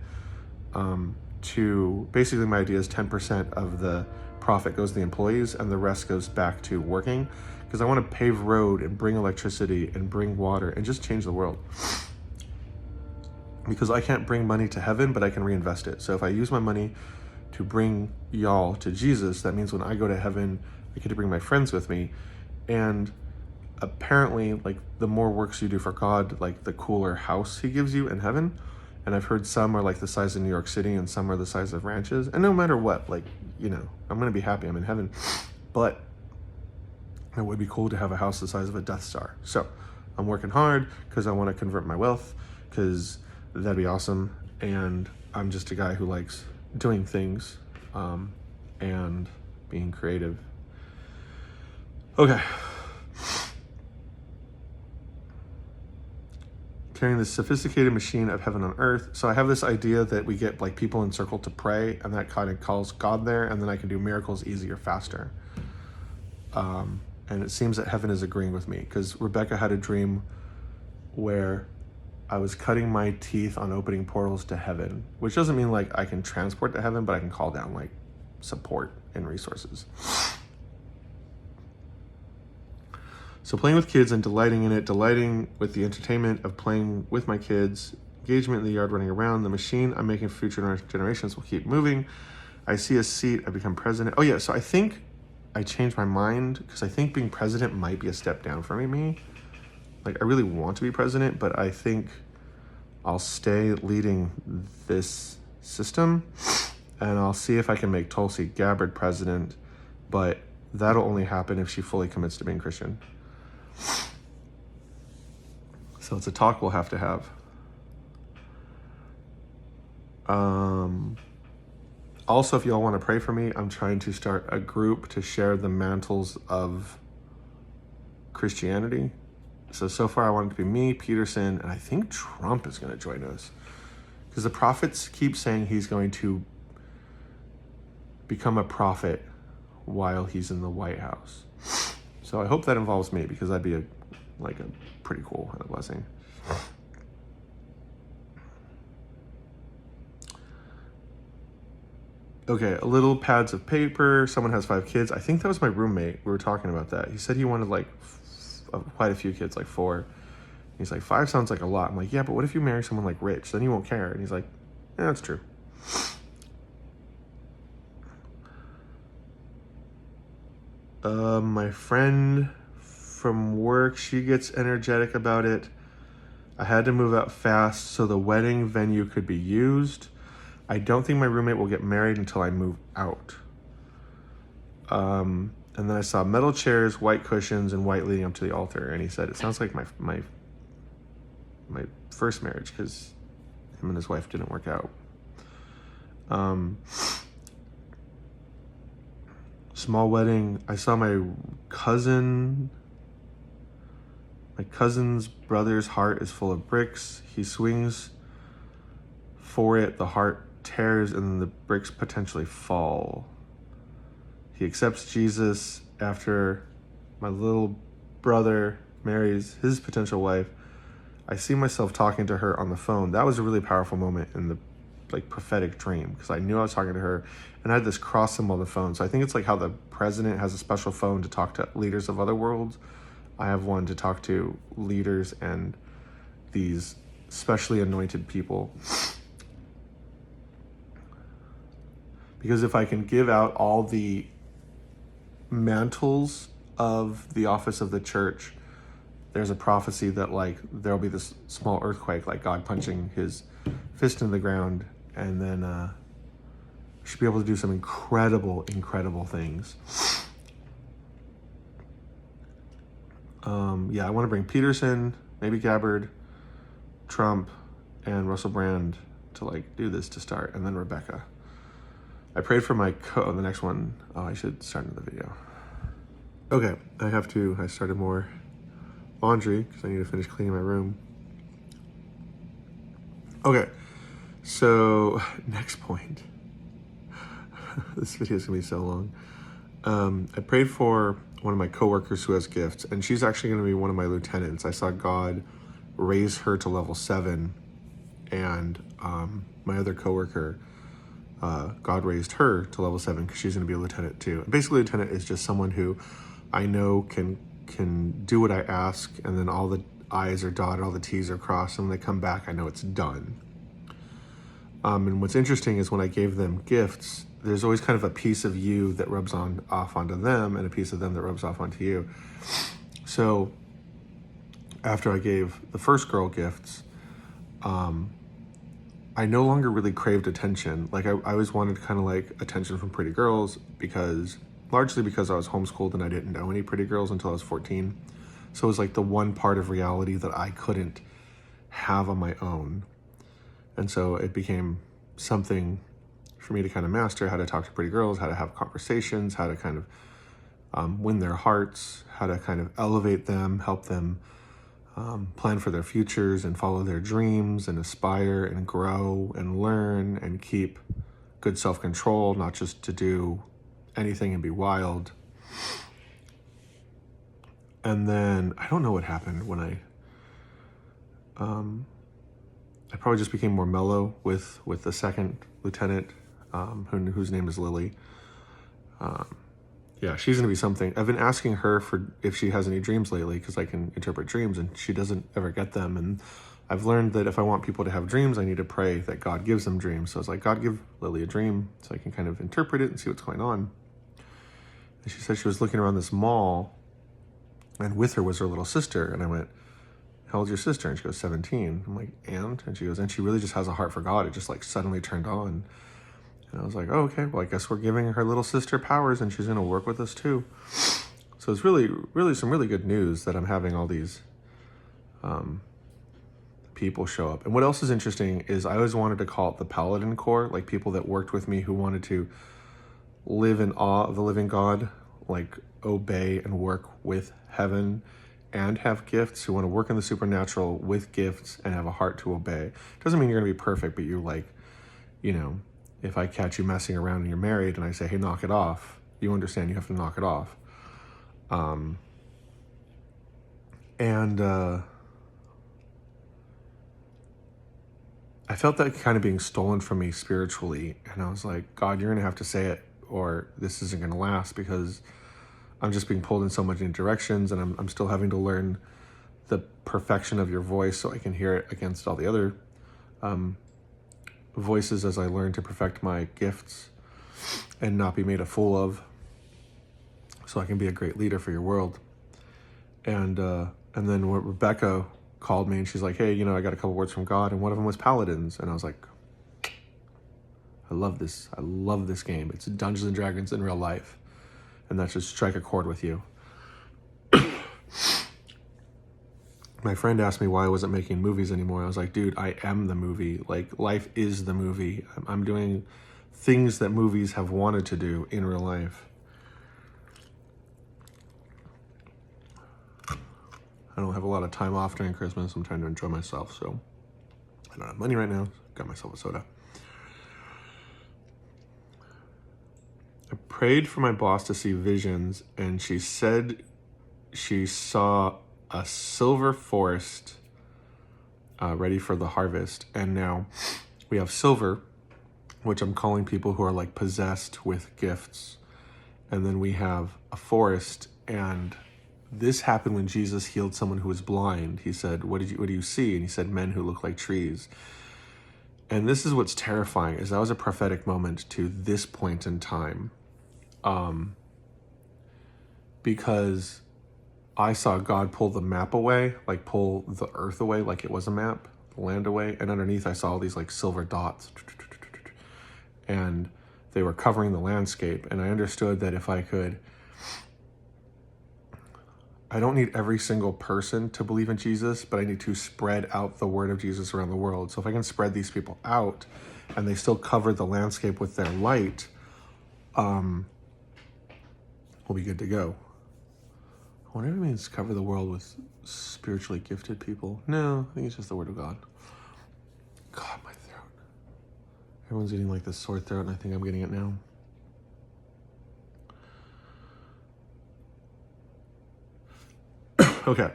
To basically, my idea is 10% of the profit goes to the employees and the rest goes back to working, because I want to pave road and bring electricity and bring water and just change the world. Because I can't bring money to heaven, but I can reinvest it. So if I use my money to bring y'all to Jesus, that means when I go to heaven, I get to bring my friends with me. And apparently, like, the more works you do for God, like, the cooler house he gives you in heaven. And I've heard some are like the size of New York City and some are the size of ranches. And no matter what, like, you know, I'm going to be happy I'm in heaven. But it would be cool to have a house the size of a Death Star. So I'm working hard because I want to convert my wealth, because that'd be awesome. And I'm just a guy who likes doing things and being creative. Okay. Carrying this sophisticated machine of heaven on earth. So I have this idea that we get like people in circle to pray, and that kind of calls God there, and then I can do miracles easier, faster. And it seems that heaven is agreeing with me, because Rebecca had a dream where I was cutting my teeth on opening portals to heaven, which doesn't mean like I can transport to heaven, but I can call down like support and resources. So playing with kids and delighting in it, delighting with the entertainment of playing with my kids, engagement in the yard running around, the machine I'm making for future generations will keep moving. I see a seat, I become president. Oh yeah, so I think I changed my mind, because I think being president might be a step down for me. Like, I really want to be president, but I think I'll stay leading this system, and I'll see if I can make Tulsi Gabbard president, but that'll only happen if she fully commits to being Christian. So it's a talk we'll have to have. Also, if y'all want to pray for me, I'm trying to start a group to share the mantles of Christianity. So far I want it to be me, Peterson, and I think Trump is going to join us. Because the prophets keep saying he's going to become a prophet while he's in the White House. So I hope that involves me, because that'd be a pretty cool and a blessing. Okay, a little pads of paper. Someone has 5 kids. I think that was my roommate. We were talking about that. He said he wanted like quite a few kids, like 4. He's like, 5 sounds like a lot. I'm like, yeah, but what if you marry someone like rich? Then you won't care. And he's like, yeah, that's true. My friend from work, she gets energetic about it. I had to move out fast so the wedding venue could be used. I don't think my roommate will get married until I move out. And then I saw metal chairs, white cushions, and white leading up to the altar. And he said, it sounds like my first marriage, because him and his wife didn't work out. Small wedding. I saw my cousin's brother's heart is full of bricks. He swings for it, the heart tears, and then the bricks potentially fall. He accepts Jesus after my little brother marries his potential wife. I see myself talking to her on the phone. That was a really powerful moment in the prophetic dream, because I knew I was talking to her, and I had this cross symbol on the phone. So I think it's like how the president has a special phone to talk to leaders of other worlds. I have one to talk to leaders and these specially anointed people. Because if I can give out all the mantles of the office of the church, there's a prophecy that there'll be this small earthquake, like God punching his fist in the ground, and then should be able to do some incredible things. I want to bring Peterson, maybe Gabbard, Trump, and Russell Brand to do this to start, and then Rebecca. I prayed for my the next one. Oh, I should start another video. Okay, I started more laundry because I need to finish cleaning my room. Okay, so next point. This video is gonna be so long. I prayed for one of my coworkers who has gifts, and she's actually gonna be one of my lieutenants. I saw God raise her to level 7, and my other coworker, God raised her to level 7 because she's gonna be a lieutenant too. Basically, a lieutenant is just someone who I know can do what I ask, and then all the I's are dotted, all the T's are crossed, and when they come back, I know it's done. And what's interesting is when I gave them gifts, there's always kind of a piece of you that rubs off onto them, and a piece of them that rubs off onto you. So after I gave the first girl gifts, I no longer really craved attention. I always wanted kind of attention from pretty girls, largely because I was homeschooled and I didn't know any pretty girls until I was 14. So it was the one part of reality that I couldn't have on my own. And so it became something for me to kind of master, how to talk to pretty girls, how to have conversations, how to kind of win their hearts, how to kind of elevate them, help them plan for their futures and follow their dreams and aspire and grow and learn and keep good self-control, not just to do anything and be wild. And then I don't know what happened when I probably just became more mellow with the second lieutenant, whose name is Lily. She's gonna be something. I've been asking her for if she has any dreams lately, because I can interpret dreams, and she doesn't ever get them. And I've learned that if I want people to have dreams, I need to pray that God gives them dreams. So I was God, give Lily a dream so I can kind of interpret it and see what's going on. And she said she was looking around this mall, and with her was her little sister. And I went, how old's your sister? And she goes, 17. I'm like, and she goes, and she really just has a heart for God. It just suddenly turned on. And I was like, oh, okay, well, I guess we're giving her little sister powers, and she's going to work with us too. So it's really some really good news that I'm having all these people show up. And what else is interesting is I always wanted to call it the Paladin Corps, people that worked with me who wanted to live in awe of the living God, obey and work with heaven, and have gifts, who want to work in the supernatural with gifts and have a heart to obey. Doesn't mean you're going to be perfect, but you're if I catch you messing around and you're married and I say, hey, knock it off, you understand you have to knock it off. I felt that kind of being stolen from me spiritually. And I was like, God, you're going to have to say it, or this isn't going to last, because I'm just being pulled in so many directions, and I'm still having to learn the perfection of your voice so I can hear it against all the other voices as I learn to perfect my gifts and not be made a fool of, so I can be a great leader for your world. And then when Rebecca called me and she's like, hey, I got a couple words from God, and one of them was Paladins. And I was like, I love this game. It's Dungeons and Dragons in real life. And that should strike a chord with you. My friend asked me why I wasn't making movies anymore. I was like, dude, I am the movie. Like, life is the movie. I'm doing things that movies have wanted to do in real life. I don't have a lot of time off during Christmas. I'm trying to enjoy myself, so I don't have money right now. Got myself a soda. I prayed for my boss to see visions, and she said she saw a silver forest ready for the harvest. And now we have silver, which I'm calling people who are like possessed with gifts. And then we have a forest, and this happened when Jesus healed someone who was blind. He said, what do you see? And he said, men who look like trees. And this is what's terrifying, is that was a prophetic moment to this point in time. Because I saw God pull the map away, like pull the earth away like it was a map, the land away. And underneath I saw all these like silver dots. And they were covering the landscape. And I understood that if I could, I don't need every single person to believe in Jesus, but I need to spread out the word of Jesus around the world. So if I can spread these people out and they still cover the landscape with their light, we'll be good to go. I wonder if it means cover the world with spiritually gifted people. No, I think it's just the word of God. God, my throat. Everyone's getting like this sore throat, and I think I'm getting it now. Okay.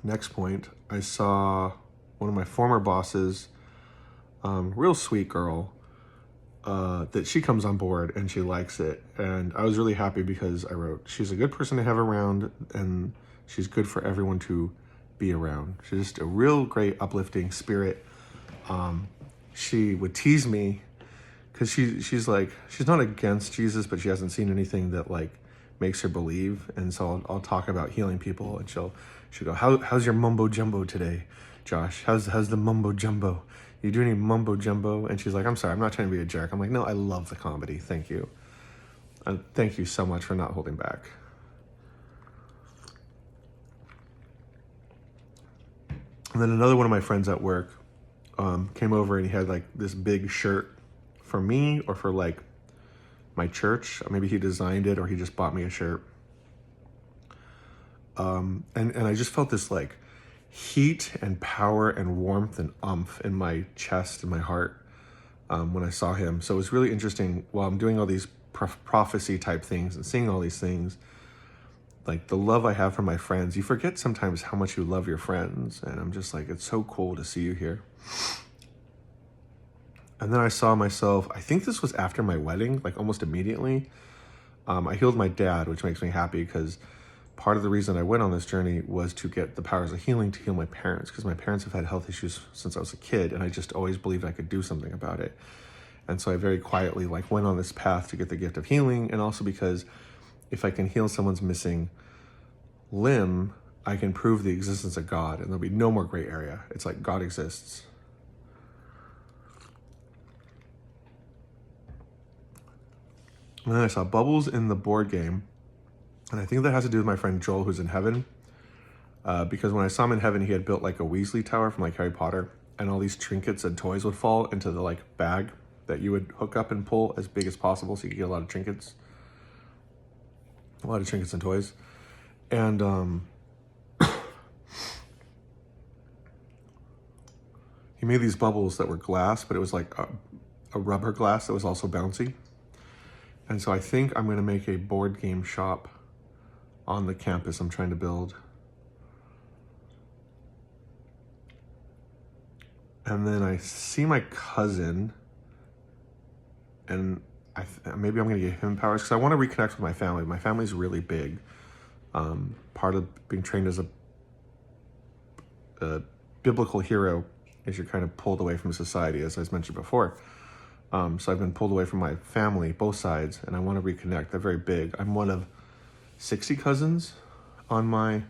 Next point, I saw one of my former bosses, real sweet girl, that she comes on board and she likes it. And I was really happy because I wrote, she's a good person to have around and she's good for everyone to be around. She's just a real great uplifting spirit. She would tease me because she's like, she's not against Jesus, but she hasn't seen anything that like makes her believe. And so I'll talk about healing people, and she'll go, how's your mumbo jumbo today, Josh? How's the mumbo jumbo? You do any mumbo jumbo? And she's like, I'm sorry, I'm not trying to be a jerk. I'm like, no, I love the comedy. Thank you. Thank you so much for not holding back. And then another one of my friends at work came over, and he had like this big shirt for me or for like my church. Maybe he designed it or he just bought me a shirt. And I just felt this like heat and power and warmth and umph in my chest and my heart when I saw him. So it was really interesting while I'm doing all these prophecy type things and seeing all these things, like the love I have for my friends. You forget sometimes how much you love your friends. And I'm just like, it's so cool to see you here. And then I saw myself, I think this was after my wedding, like almost immediately. I healed my dad, which makes me happy because part of the reason I went on this journey was to get the powers of healing to heal my parents, because my parents have had health issues since I was a kid, and I just always believed I could do something about it. And so I very quietly like went on this path to get the gift of healing, and also because if I can heal someone's missing limb, I can prove the existence of God, and there'll be no more gray area. It's like God exists. And then I saw bubbles in the board game. And I think that has to do with my friend Joel, who's in heaven. Because when I saw him in heaven, he had built like a Weasley tower from like Harry Potter. And all these trinkets and toys would fall into the like bag that you would hook up and pull as big as possible so you could get a lot of trinkets. A lot of trinkets and toys. And he made these bubbles that were glass, but it was like a rubber glass that was also bouncy. And so I think I'm going to make a board game shop on the campus I'm trying to build. And then I see my cousin, and maybe I'm going to give him powers because I want to reconnect with my family. My family's really big. Part of being trained as a biblical hero is you're kind of pulled away from society, as I mentioned before. So I've been pulled away from my family, both sides, and I want to reconnect. They're very big. I'm one of 60 cousins on my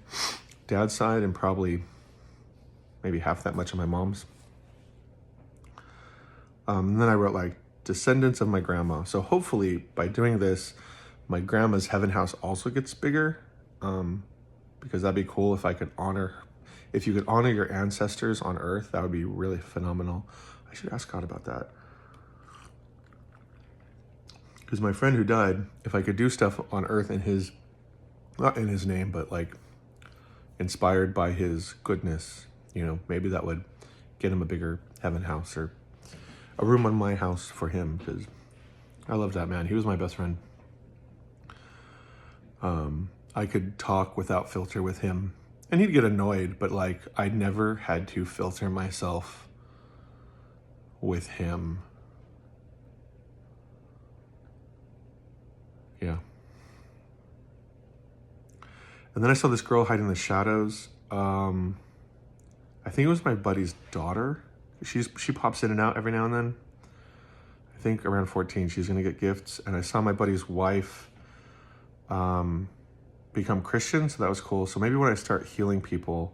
dad's side, and probably maybe half that much on my mom's. And then I wrote like descendants of my grandma. So hopefully by doing this, my grandma's heaven house also gets bigger. because that'd be cool if you could honor your ancestors on earth. That would be really phenomenal. I should ask God about that. Because my friend who died, if I could do stuff on earth not in his name, but like inspired by his goodness, maybe that would get him a bigger heaven house or a room on my house for him, because I loved that man. He was my best friend. I could talk without filter with him, and he'd get annoyed, but like I never had to filter myself with him. Yeah. And then I saw this girl hide in the shadows. I think it was my buddy's daughter. She pops in and out every now and then. I think around 14, she's gonna get gifts. And I saw my buddy's wife become Christian, so that was cool. So maybe when I start healing people,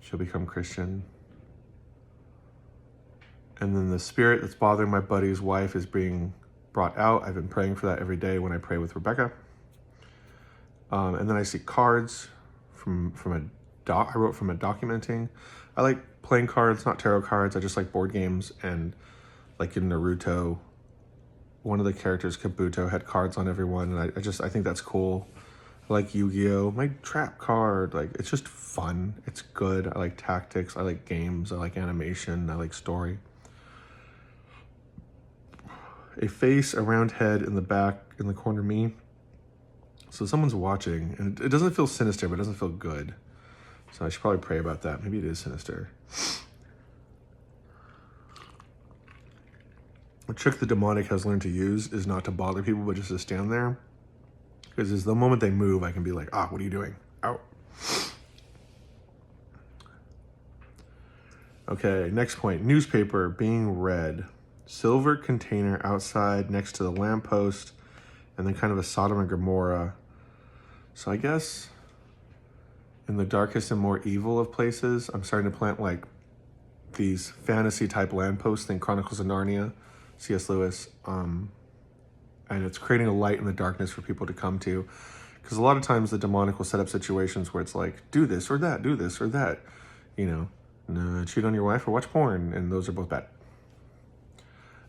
she'll become Christian. And then the spirit that's bothering my buddy's wife is being brought out. I've been praying for that every day when I pray with Rebecca. And then I see cards I wrote from a documenting. I like playing cards, not tarot cards. I just like board games, and like in Naruto, one of the characters, Kabuto, had cards on everyone, and I think that's cool. I like Yu-Gi-Oh! My trap card, like it's just fun. It's good. I like tactics. I like games. I like animation. I like story. A face, a round head in the back, in the corner, me. So someone's watching, and it doesn't feel sinister, but it doesn't feel good. So I should probably pray about that. Maybe it is sinister. A trick the demonic has learned to use is not to bother people, but just to stand there. Because the moment they move, I can be like, what are you doing? Out. Okay, next point. Newspaper being read. Silver container outside next to the lamppost, and then kind of a Sodom and Gomorrah. So I guess in the darkest and more evil of places, I'm starting to plant like these fantasy type lampposts in Chronicles of Narnia, C.S. Lewis, and it's creating a light in the darkness for people to come to. Because a lot of times the demonic will set up situations where it's like, do this or that, do this or that, cheat on your wife or watch porn, and those are both bad.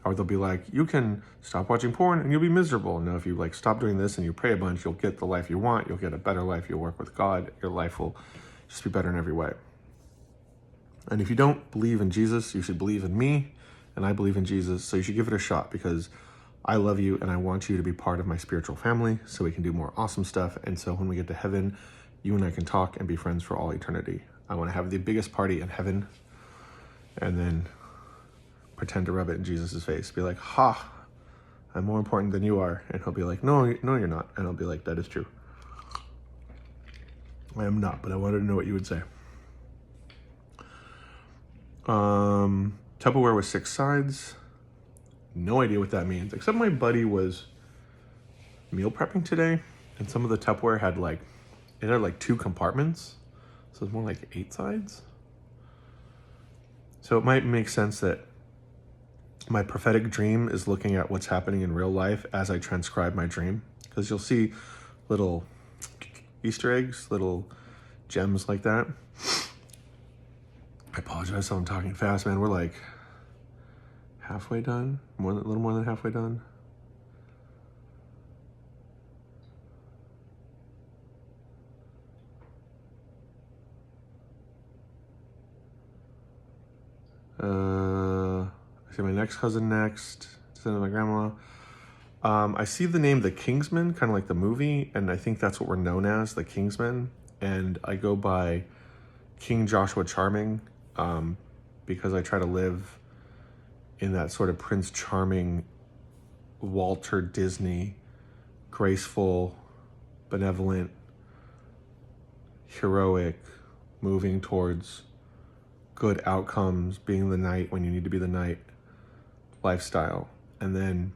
Or they'll be like, you can stop watching porn and you'll be miserable. No, if you like stop doing this and you pray a bunch, you'll get the life you want. You'll get a better life. You'll work with God. Your life will just be better in every way. And if you don't believe in Jesus, you should believe in me, and I believe in Jesus. So you should give it a shot, because I love you and I want you to be part of my spiritual family so we can do more awesome stuff. And so when we get to heaven, you and I can talk and be friends for all eternity. I want to have the biggest party in heaven, and then pretend to rub it in Jesus' face. Be like, I'm more important than you are. And he'll be like, no, you're not. And I'll be like, that is true. I am not, but I wanted to know what you would say. Tupperware with 6 sides. No idea what that means, except my buddy was meal prepping today, and some of the Tupperware had like 2 compartments. So it's more like 8 sides. So it might make sense that my prophetic dream is looking at what's happening in real life as I transcribe my dream. Because you'll see little Easter eggs, little gems like that. I apologize if I'm talking fast, man. We're like halfway done, a little more than halfway done. I see my next cousin next, descendant of my grandma. I see the name The Kingsman, kind of like the movie, and I think that's what we're known as, the Kingsman. And I go by King Joshua Charming, because I try to live in that sort of Prince Charming, Walter Disney, graceful, benevolent, heroic, moving towards good outcomes, being the knight when you need to be the knight lifestyle. And then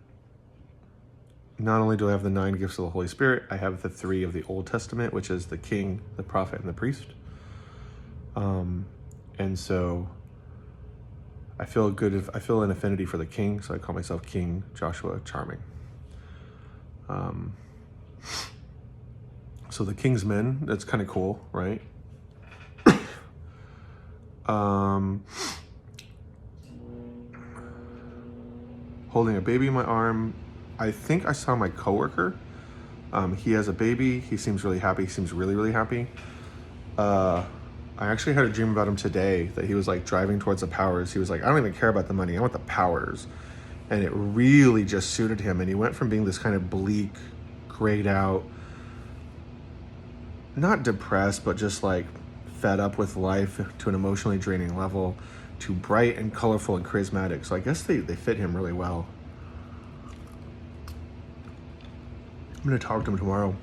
not only do I have the 9 gifts of the Holy Spirit, I have the 3 of the Old Testament, which is the king, the prophet, and the priest. And so I feel an affinity for the king, so I call myself King Joshua Charming. So the King's Men, that's kind of cool, right? Holding a baby in my arm. I think I saw my coworker. He has a baby. He seems really happy. He seems really, really happy. I actually had a dream about him today that he was like driving towards the powers. He was like, I don't even care about the money. I want the powers. And it really just suited him. And he went from being this kind of bleak, grayed out, not depressed, but just like fed up with life to an emotionally draining level, to bright and colorful and charismatic. So I guess they fit him really well. I'm going to talk to him tomorrow.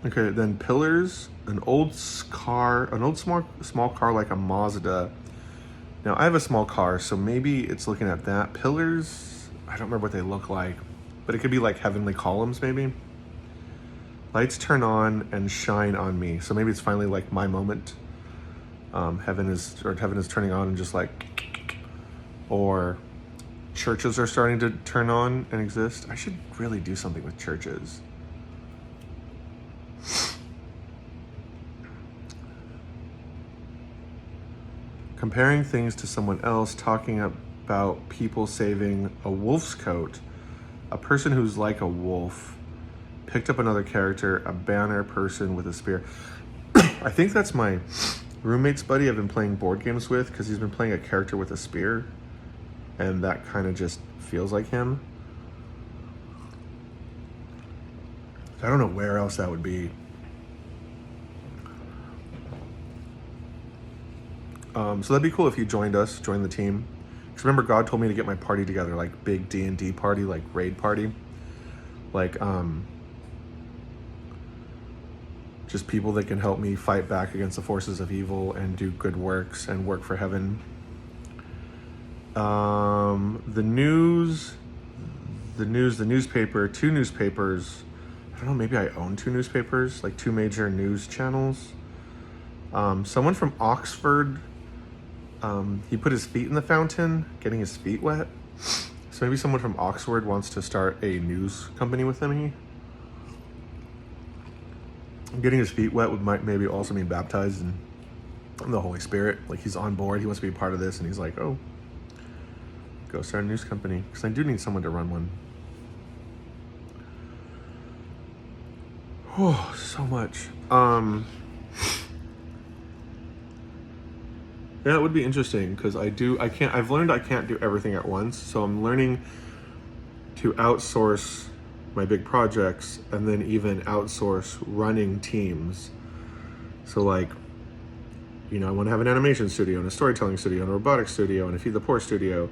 Okay, then pillars, an old small car like a Mazda. Now I have a small car, so maybe it's looking at that. Pillars, I don't remember what they look like, but it could be like heavenly columns maybe. Lights turn on and shine on me. So maybe it's finally like my moment. Heaven is turning on and just like, or churches are starting to turn on and exist. I should really do something with churches. Comparing things to someone else, talking about people saving a wolf's coat, a person who's like a wolf, picked up another character, a banner person with a spear. I think that's my roommate's buddy I've been playing board games with, because he's been playing a character with a spear, and that kind of just feels like him. I don't know where else that would be. So that'd be cool if you joined the team. Because remember, God told me to get my party together, like big D&D party, like raid party. Like, just people that can help me fight back against the forces of evil and do good works and work for heaven. The newspaper, 2 newspapers. I don't know, maybe I own 2 newspapers, like 2 major news channels. Someone from Oxford, he put his feet in the fountain, getting his feet wet. So maybe someone from Oxford wants to start a news company with him. Getting his feet wet might maybe also mean baptized in the Holy Spirit. Like he's on board, he wants to be a part of this, and he's like, oh, go start a news company. Because I do need someone to run one. Oh, so much. Yeah, it would be interesting because I've learned I can't do everything at once. So I'm learning to outsource my big projects and then even outsource running teams. So like, I want to have an animation studio and a storytelling studio and a robotics studio and a Feed the Poor studio.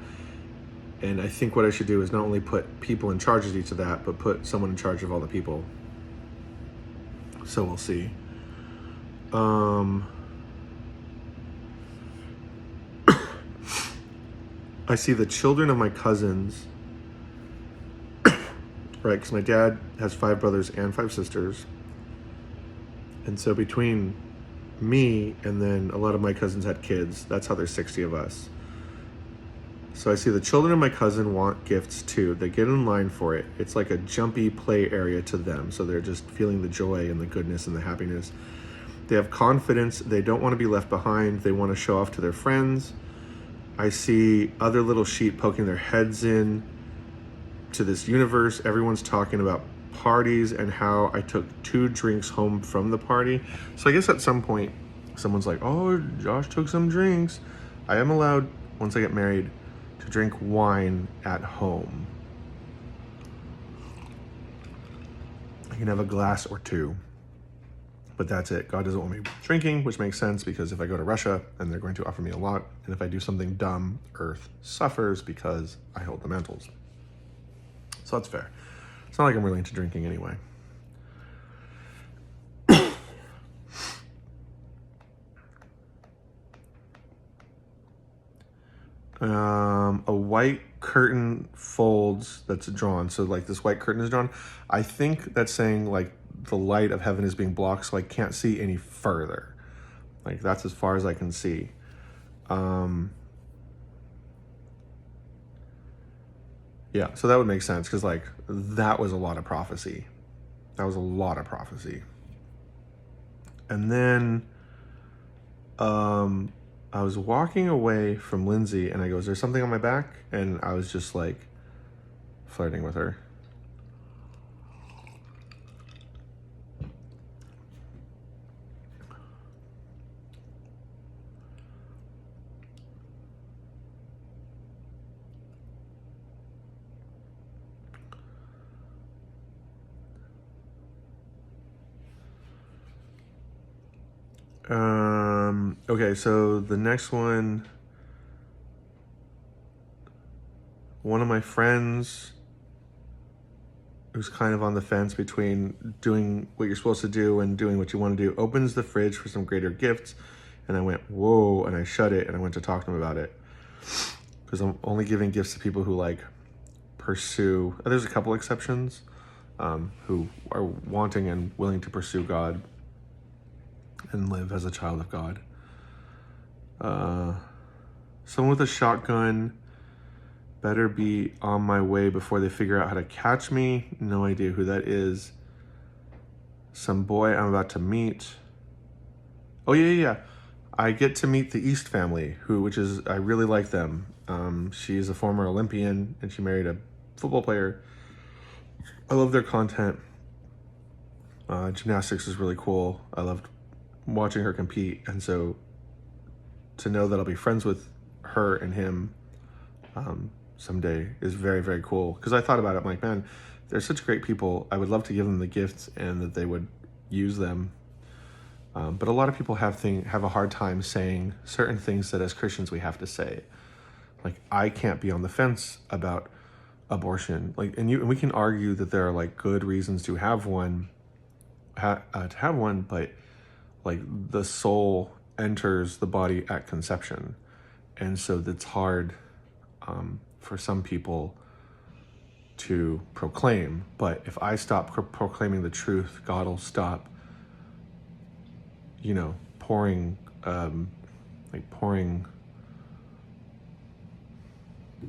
And I think what I should do is not only put people in charge of each of that, but put someone in charge of all the people. So we'll see. I see the children of my cousins, right? Because my dad has 5 brothers and 5 sisters. And so between me and then a lot of my cousins had kids, that's how there's 60 of us. So I see the children of my cousin want gifts too. They get in line for it. It's like a jumpy play area to them. So they're just feeling the joy and the goodness and the happiness. They have confidence. They don't want to be left behind. They want to show off to their friends. I see other little sheep poking their heads in to this universe. Everyone's talking about parties and how I took 2 drinks home from the party. So I guess at some point, someone's like, oh, Josh took some drinks. I am allowed, once I get married, to drink wine at home. I can have a glass or 2. But that's it. God doesn't want me drinking, which makes sense because if I go to Russia and they're going to offer me a lot, and if I do something dumb, Earth suffers because I hold the mantles. So that's fair. It's not like I'm really into drinking anyway. A white curtain folds that's drawn. So like this white curtain is drawn. I think that's saying like the light of heaven is being blocked, so I can't see any further. Like that's as far as I can see. Yeah, so that would make sense because like that was a lot of prophecy. That was a lot of prophecy. And then I was walking away from Lindsay and I go, is there something on my back? And I was just like flirting with her. Okay, so the next one of my friends who's kind of on the fence between doing what you're supposed to do and doing what you want to do opens the fridge for some greater gifts. And I went, whoa, and I shut it and I went to talk to him about it. Because I'm only giving gifts to people who like pursue, there's a couple exceptions, who are wanting and willing to pursue God and live as a child of God. Someone with a shotgun better be on my way before they figure out how to catch me. No idea who that is. Some boy I'm about to meet. Oh yeah. I get to meet the East family, I really like them. She's a former Olympian and she married a football player. I love their content. Gymnastics is really cool. I loved watching her compete, and so to know that I'll be friends with her and him someday is very, very cool. Because I thought about it, I'm like, man, they're such great people. I would love to give them the gifts and that they would use them. But a lot of people have a hard time saying certain things that as Christians we have to say. Like, I can't be on the fence about abortion. Like, and we can argue that there are like good reasons to have one, but like the soul enters the body at conception, and so that's hard for some people to proclaim. But if I stop proclaiming the truth, God will stop, pouring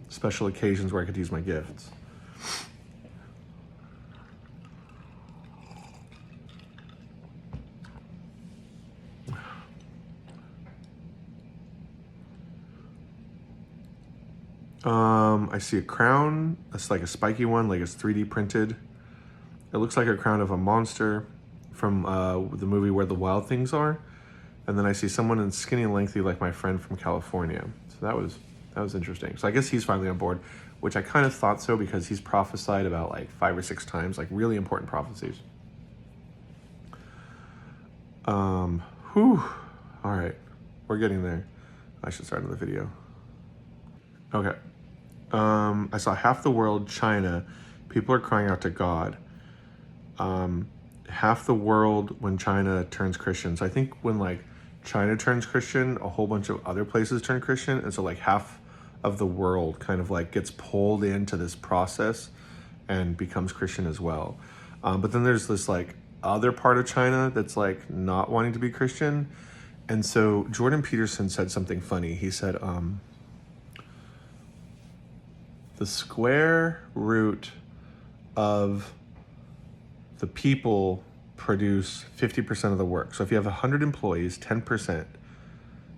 special occasions where I could use my gifts. I see a crown. That's like a spiky one, like it's 3D printed. It looks like a crown of a monster from the movie Where the Wild Things Are. And then I see someone in skinny and lengthy like my friend from California. So that was interesting. So I guess he's finally on board, which I kind of thought so because he's prophesied about like 5 or 6 times, like really important prophecies. All right, we're getting there. I should start another video. Okay. I saw half the world, China, people are crying out to God. Half the world when China turns Christian. So I think when like China turns Christian, a whole bunch of other places turn Christian. And so like half of the world kind of like gets pulled into this process and becomes Christian as well. But then there's this like other part of China that's like not wanting to be Christian. And so Jordan Peterson said something funny. He said, the square root of the people produce 50% of the work. So if you have 100 employees, 10%.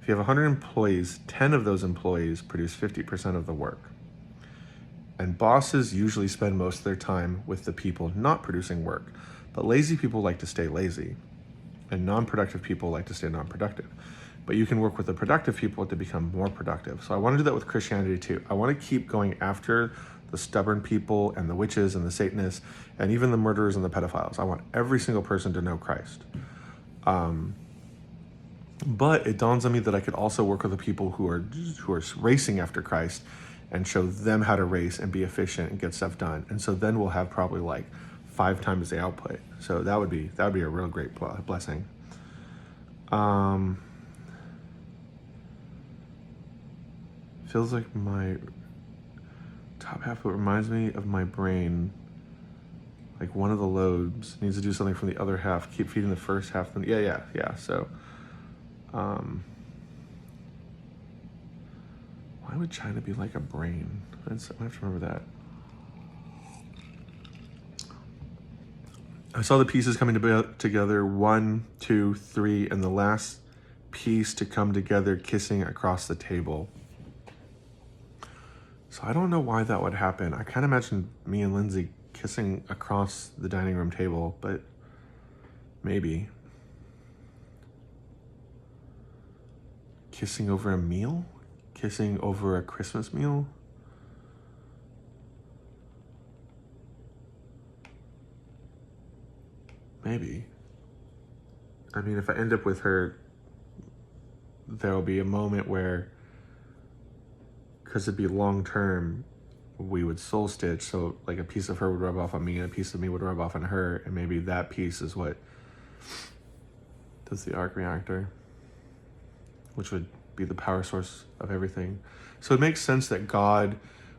If you have 100 employees, 10 of those employees produce 50% of the work. And bosses usually spend most of their time with the people not producing work. But lazy people like to stay lazy. And non-productive people like to stay non-productive. But you can work with the productive people to become more productive. So I want to do that with Christianity too. I want to keep going after the stubborn people and the witches and the Satanists and even the murderers and the pedophiles. I want every single person to know Christ. But it dawns on me that I could also work with the people who are racing after Christ and show them how to race and be efficient and get stuff done. And so then we'll have probably like 5 times the output. So that would be a real great blessing. Feels like my top half, it reminds me of my brain. Like one of the lobes needs to do something from the other half. Keep feeding the first half. Yeah. So Why would China be like a brain? I have to remember that. I saw the pieces coming together, 1, 2, 3, and the last piece to come together kissing across the table. So I don't know why that would happen. I kind of imagine me and Lindsay kissing across the dining room table, but maybe. Kissing over a meal? Kissing over a Christmas meal? Maybe. I mean, if I end up with her, there'll be a moment where, because it'd be long term, we would soul stitch. So like a piece of her would rub off on me and a piece of me would rub off on her. And maybe that piece is what does the arc reactor, which would be the power source of everything. So it makes sense that God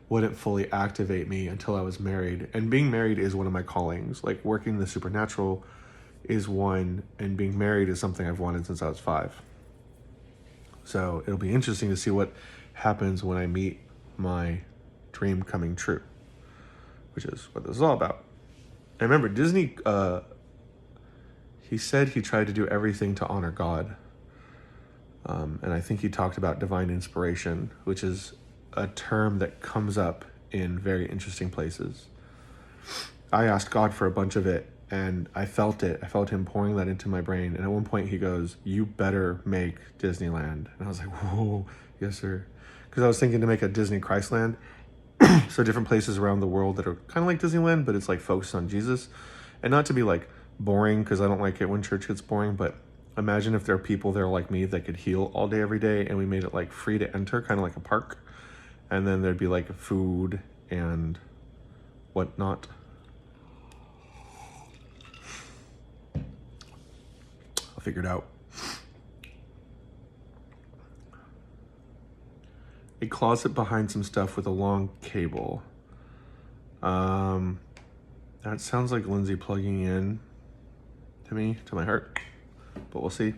wouldn't fully activate me until I was married. And being married is one of my callings. Like working the supernatural is one, and being married is something I've wanted since I was 5. So it'll be interesting to see what happens when I meet my dream coming true, which is what this is all about. And remember, Disney, he said he tried to do everything to honor God. And I think he talked about divine inspiration, which is a term that comes up in very interesting places. I asked God for a bunch of it, and I felt it. I felt him pouring that into my brain. And at one point he goes, "You better make Disneyland." And I was like, whoa, yes, sir. Because I was thinking to make a Disney Christland. So different places around the world that are kind of like Disneyland, but it's like focused on Jesus. And not to be like boring, because I don't like it when church gets boring, but imagine if there are people there like me that could heal all day, every day, and we made it like free to enter, kind of like a park. And then there'd be like food and whatnot. I'll figure it out. A closet behind some stuff with a long cable. That sounds like Lindsay plugging in to me, to my heart, but we'll see.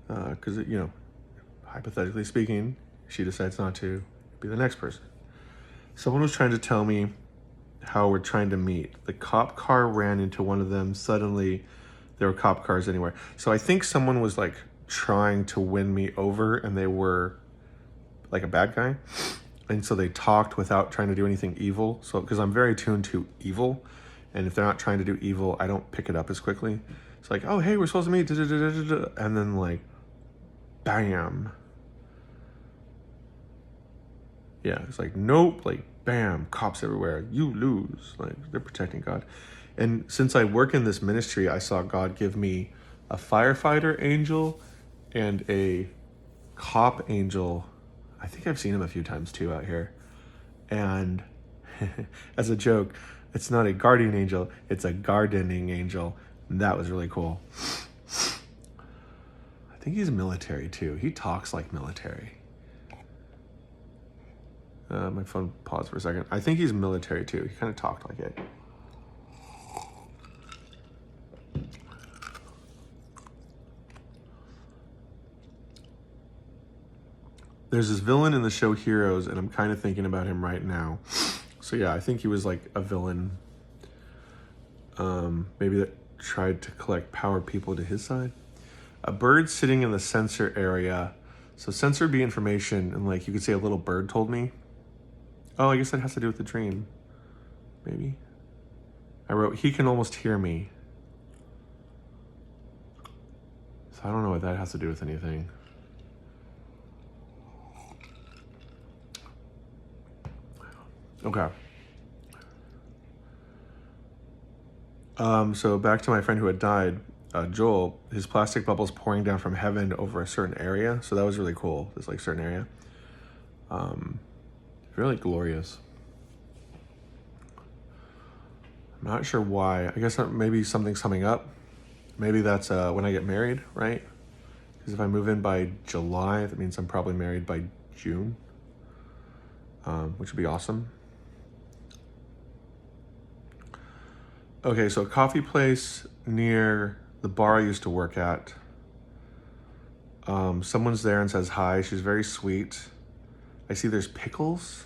Because, you know, hypothetically speaking, she decides not to be the next person. Someone was trying to tell me how we're trying to meet. The cop car ran into one of them. Suddenly, there were cop cars anywhere. So I think someone was like trying to win me over, and they were like a bad guy. And so they talked without trying to do anything evil. So, because I'm very attuned to evil, and if they're not trying to do evil, I don't pick it up as quickly. It's like, oh, hey, we're supposed to meet, and then like, bam. Yeah, it's like, nope, like, bam, cops everywhere. You lose. Like, they're protecting God. And since I work in this ministry, I saw God give me a firefighter angel and a cop angel. I think I've seen him a few times too out here. And as a joke, it's not a guardian angel, it's a gardening angel. And that was really cool. I think he's military too. He talks like military. My phone paused for a second. I think he's military too. He kind of talked like it. There's this villain in the show Heroes, and I'm kind of thinking about him right now. So yeah, I think he was like a villain. Maybe that tried to collect power people to his side. A bird sitting in the sensor area. So sensor would be information, and like you could say a little bird told me. Oh, I guess that has to do with the dream. Maybe. I wrote, he can almost hear me. So I don't know what that has to do with anything. Okay. So back to my friend who had died, Joel, his plastic bubbles pouring down from heaven over a certain area. So that was really cool, this like certain area. Really glorious. I'm not sure why. I guess maybe something's coming up. Maybe that's when I get married, right? Because if I move in by July, that means I'm probably married by June, which would be awesome. Okay, so a coffee place near the bar I used to work at. Someone's there and says hi. She's very sweet. I see there's pickles.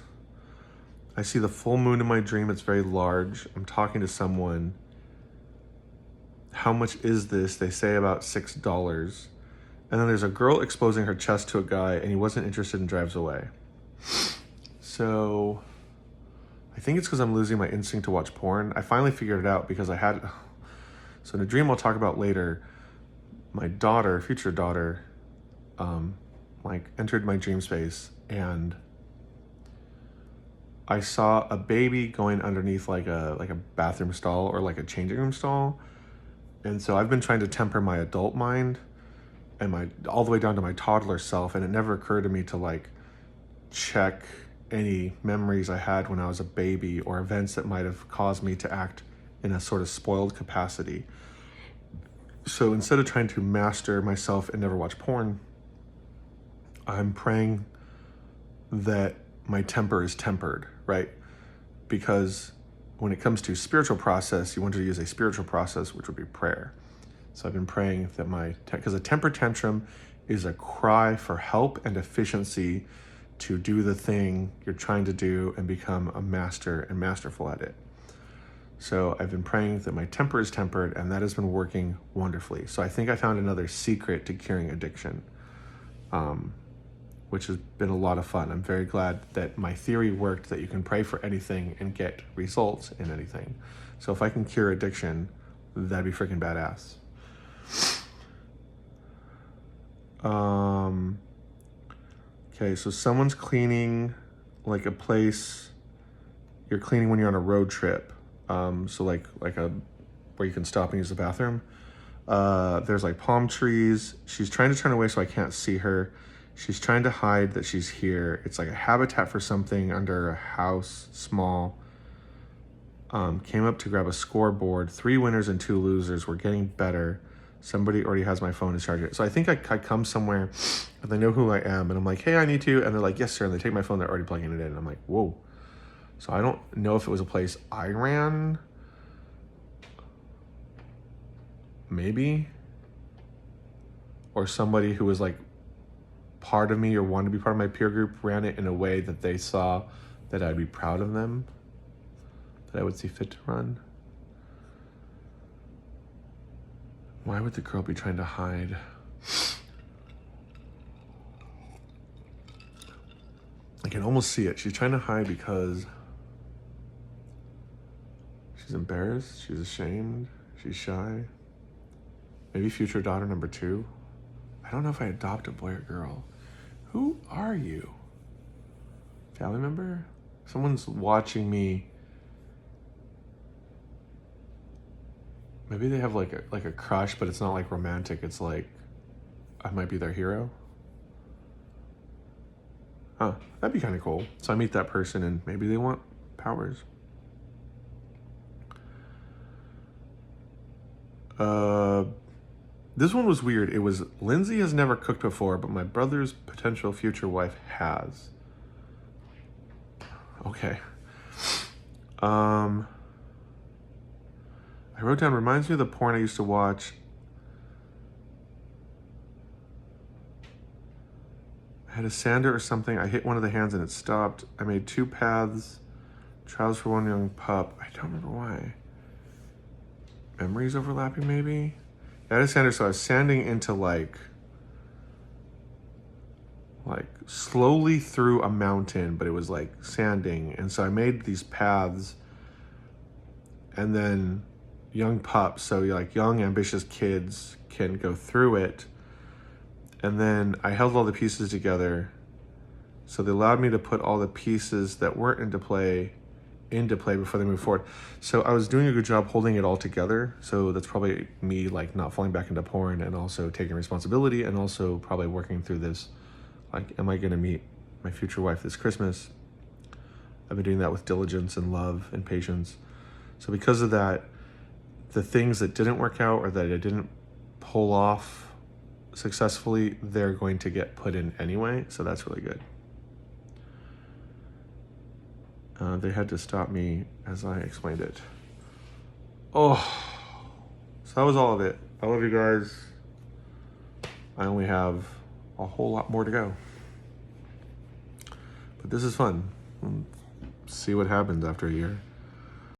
I see the full moon in my dream. It's very large. I'm talking to someone. How much is this? They say about $6. And then there's a girl exposing her chest to a guy, and he wasn't interested and drives away. So I think it's because I'm losing my instinct to watch porn. I finally figured it out because I had... So in a dream I'll talk about later, my daughter, future daughter, entered my dream space, and I saw a baby going underneath like a bathroom stall or like a changing room stall. And so I've been trying to temper my adult mind and all the way down to my toddler self, and it never occurred to me to like check any memories I had when I was a baby or events that might have caused me to act in a sort of spoiled capacity. So instead of trying to master myself and never watch porn, I'm praying that my temper is tempered, right? Because when it comes to spiritual process, you want to use a spiritual process, which would be prayer. So I've been praying that because a temper tantrum is a cry for help and efficiency to do the thing you're trying to do and become a master and masterful at it. So I've been praying that my temper is tempered, and that has been working wonderfully. So I think I found another secret to curing addiction, which has been a lot of fun. I'm very glad that my theory worked, that you can pray for anything and get results in anything. So if I can cure addiction, that'd be freaking badass. Okay, so someone's cleaning like a place you're cleaning when you're on a road trip. So like where you can stop and use the bathroom. There's like palm trees. She's trying to turn away so I can't see her. She's trying to hide that she's here. It's like a habitat for something under a house, small. Came up to grab a scoreboard. 3 winners and 2 losers. We're getting better. Somebody already has my phone to charge it. So I think I come somewhere and they know who I am, and I'm like, hey, I need to. And they're like, yes, sir. And they take my phone. They're already plugging it in. And I'm like, whoa. So I don't know if it was a place I ran. Maybe. Or somebody who was like part of me or wanted to be part of my peer group ran it in a way that they saw that I'd be proud of them, that I would see fit to run. Why would the girl be trying to hide? I can almost see it. She's trying to hide because she's embarrassed, she's ashamed, she's shy. Maybe future daughter number 2. I don't know if I adopt a boy or girl. Who are you? Family member? Someone's watching me. Maybe they have like a crush, but it's not like romantic. It's like I might be their hero. Huh, that'd be kind of cool. So I meet that person and maybe they want powers. This one was weird. It was, Lindsay has never cooked before, but my brother's potential future wife has. Okay. I wrote down, reminds me of the porn I used to watch. I had a sander or something. I hit one of the hands and it stopped. I made 2 paths. Trials for one young pup. I don't remember why. Memories overlapping, maybe? I had a sander, so I was sanding into like slowly through a mountain, but it was like sanding. And so I made these paths, and then young pups, so like young ambitious kids can go through it. And then I held all the pieces together, so they allowed me to put all the pieces that weren't into play before they move forward. So I was doing a good job holding it all together. So that's probably me like not falling back into porn, and also taking responsibility, and also probably working through this. Like, am I going to meet my future wife this Christmas? I've been doing that with diligence and love and patience. So because of that, the things that didn't work out or that I didn't pull off successfully, they're going to get put in anyway. So that's really good. They had to stop me as I explained it. Oh, So that was all of it. I love you guys. I only have a whole lot more to go. But this is fun. See what happens after a year.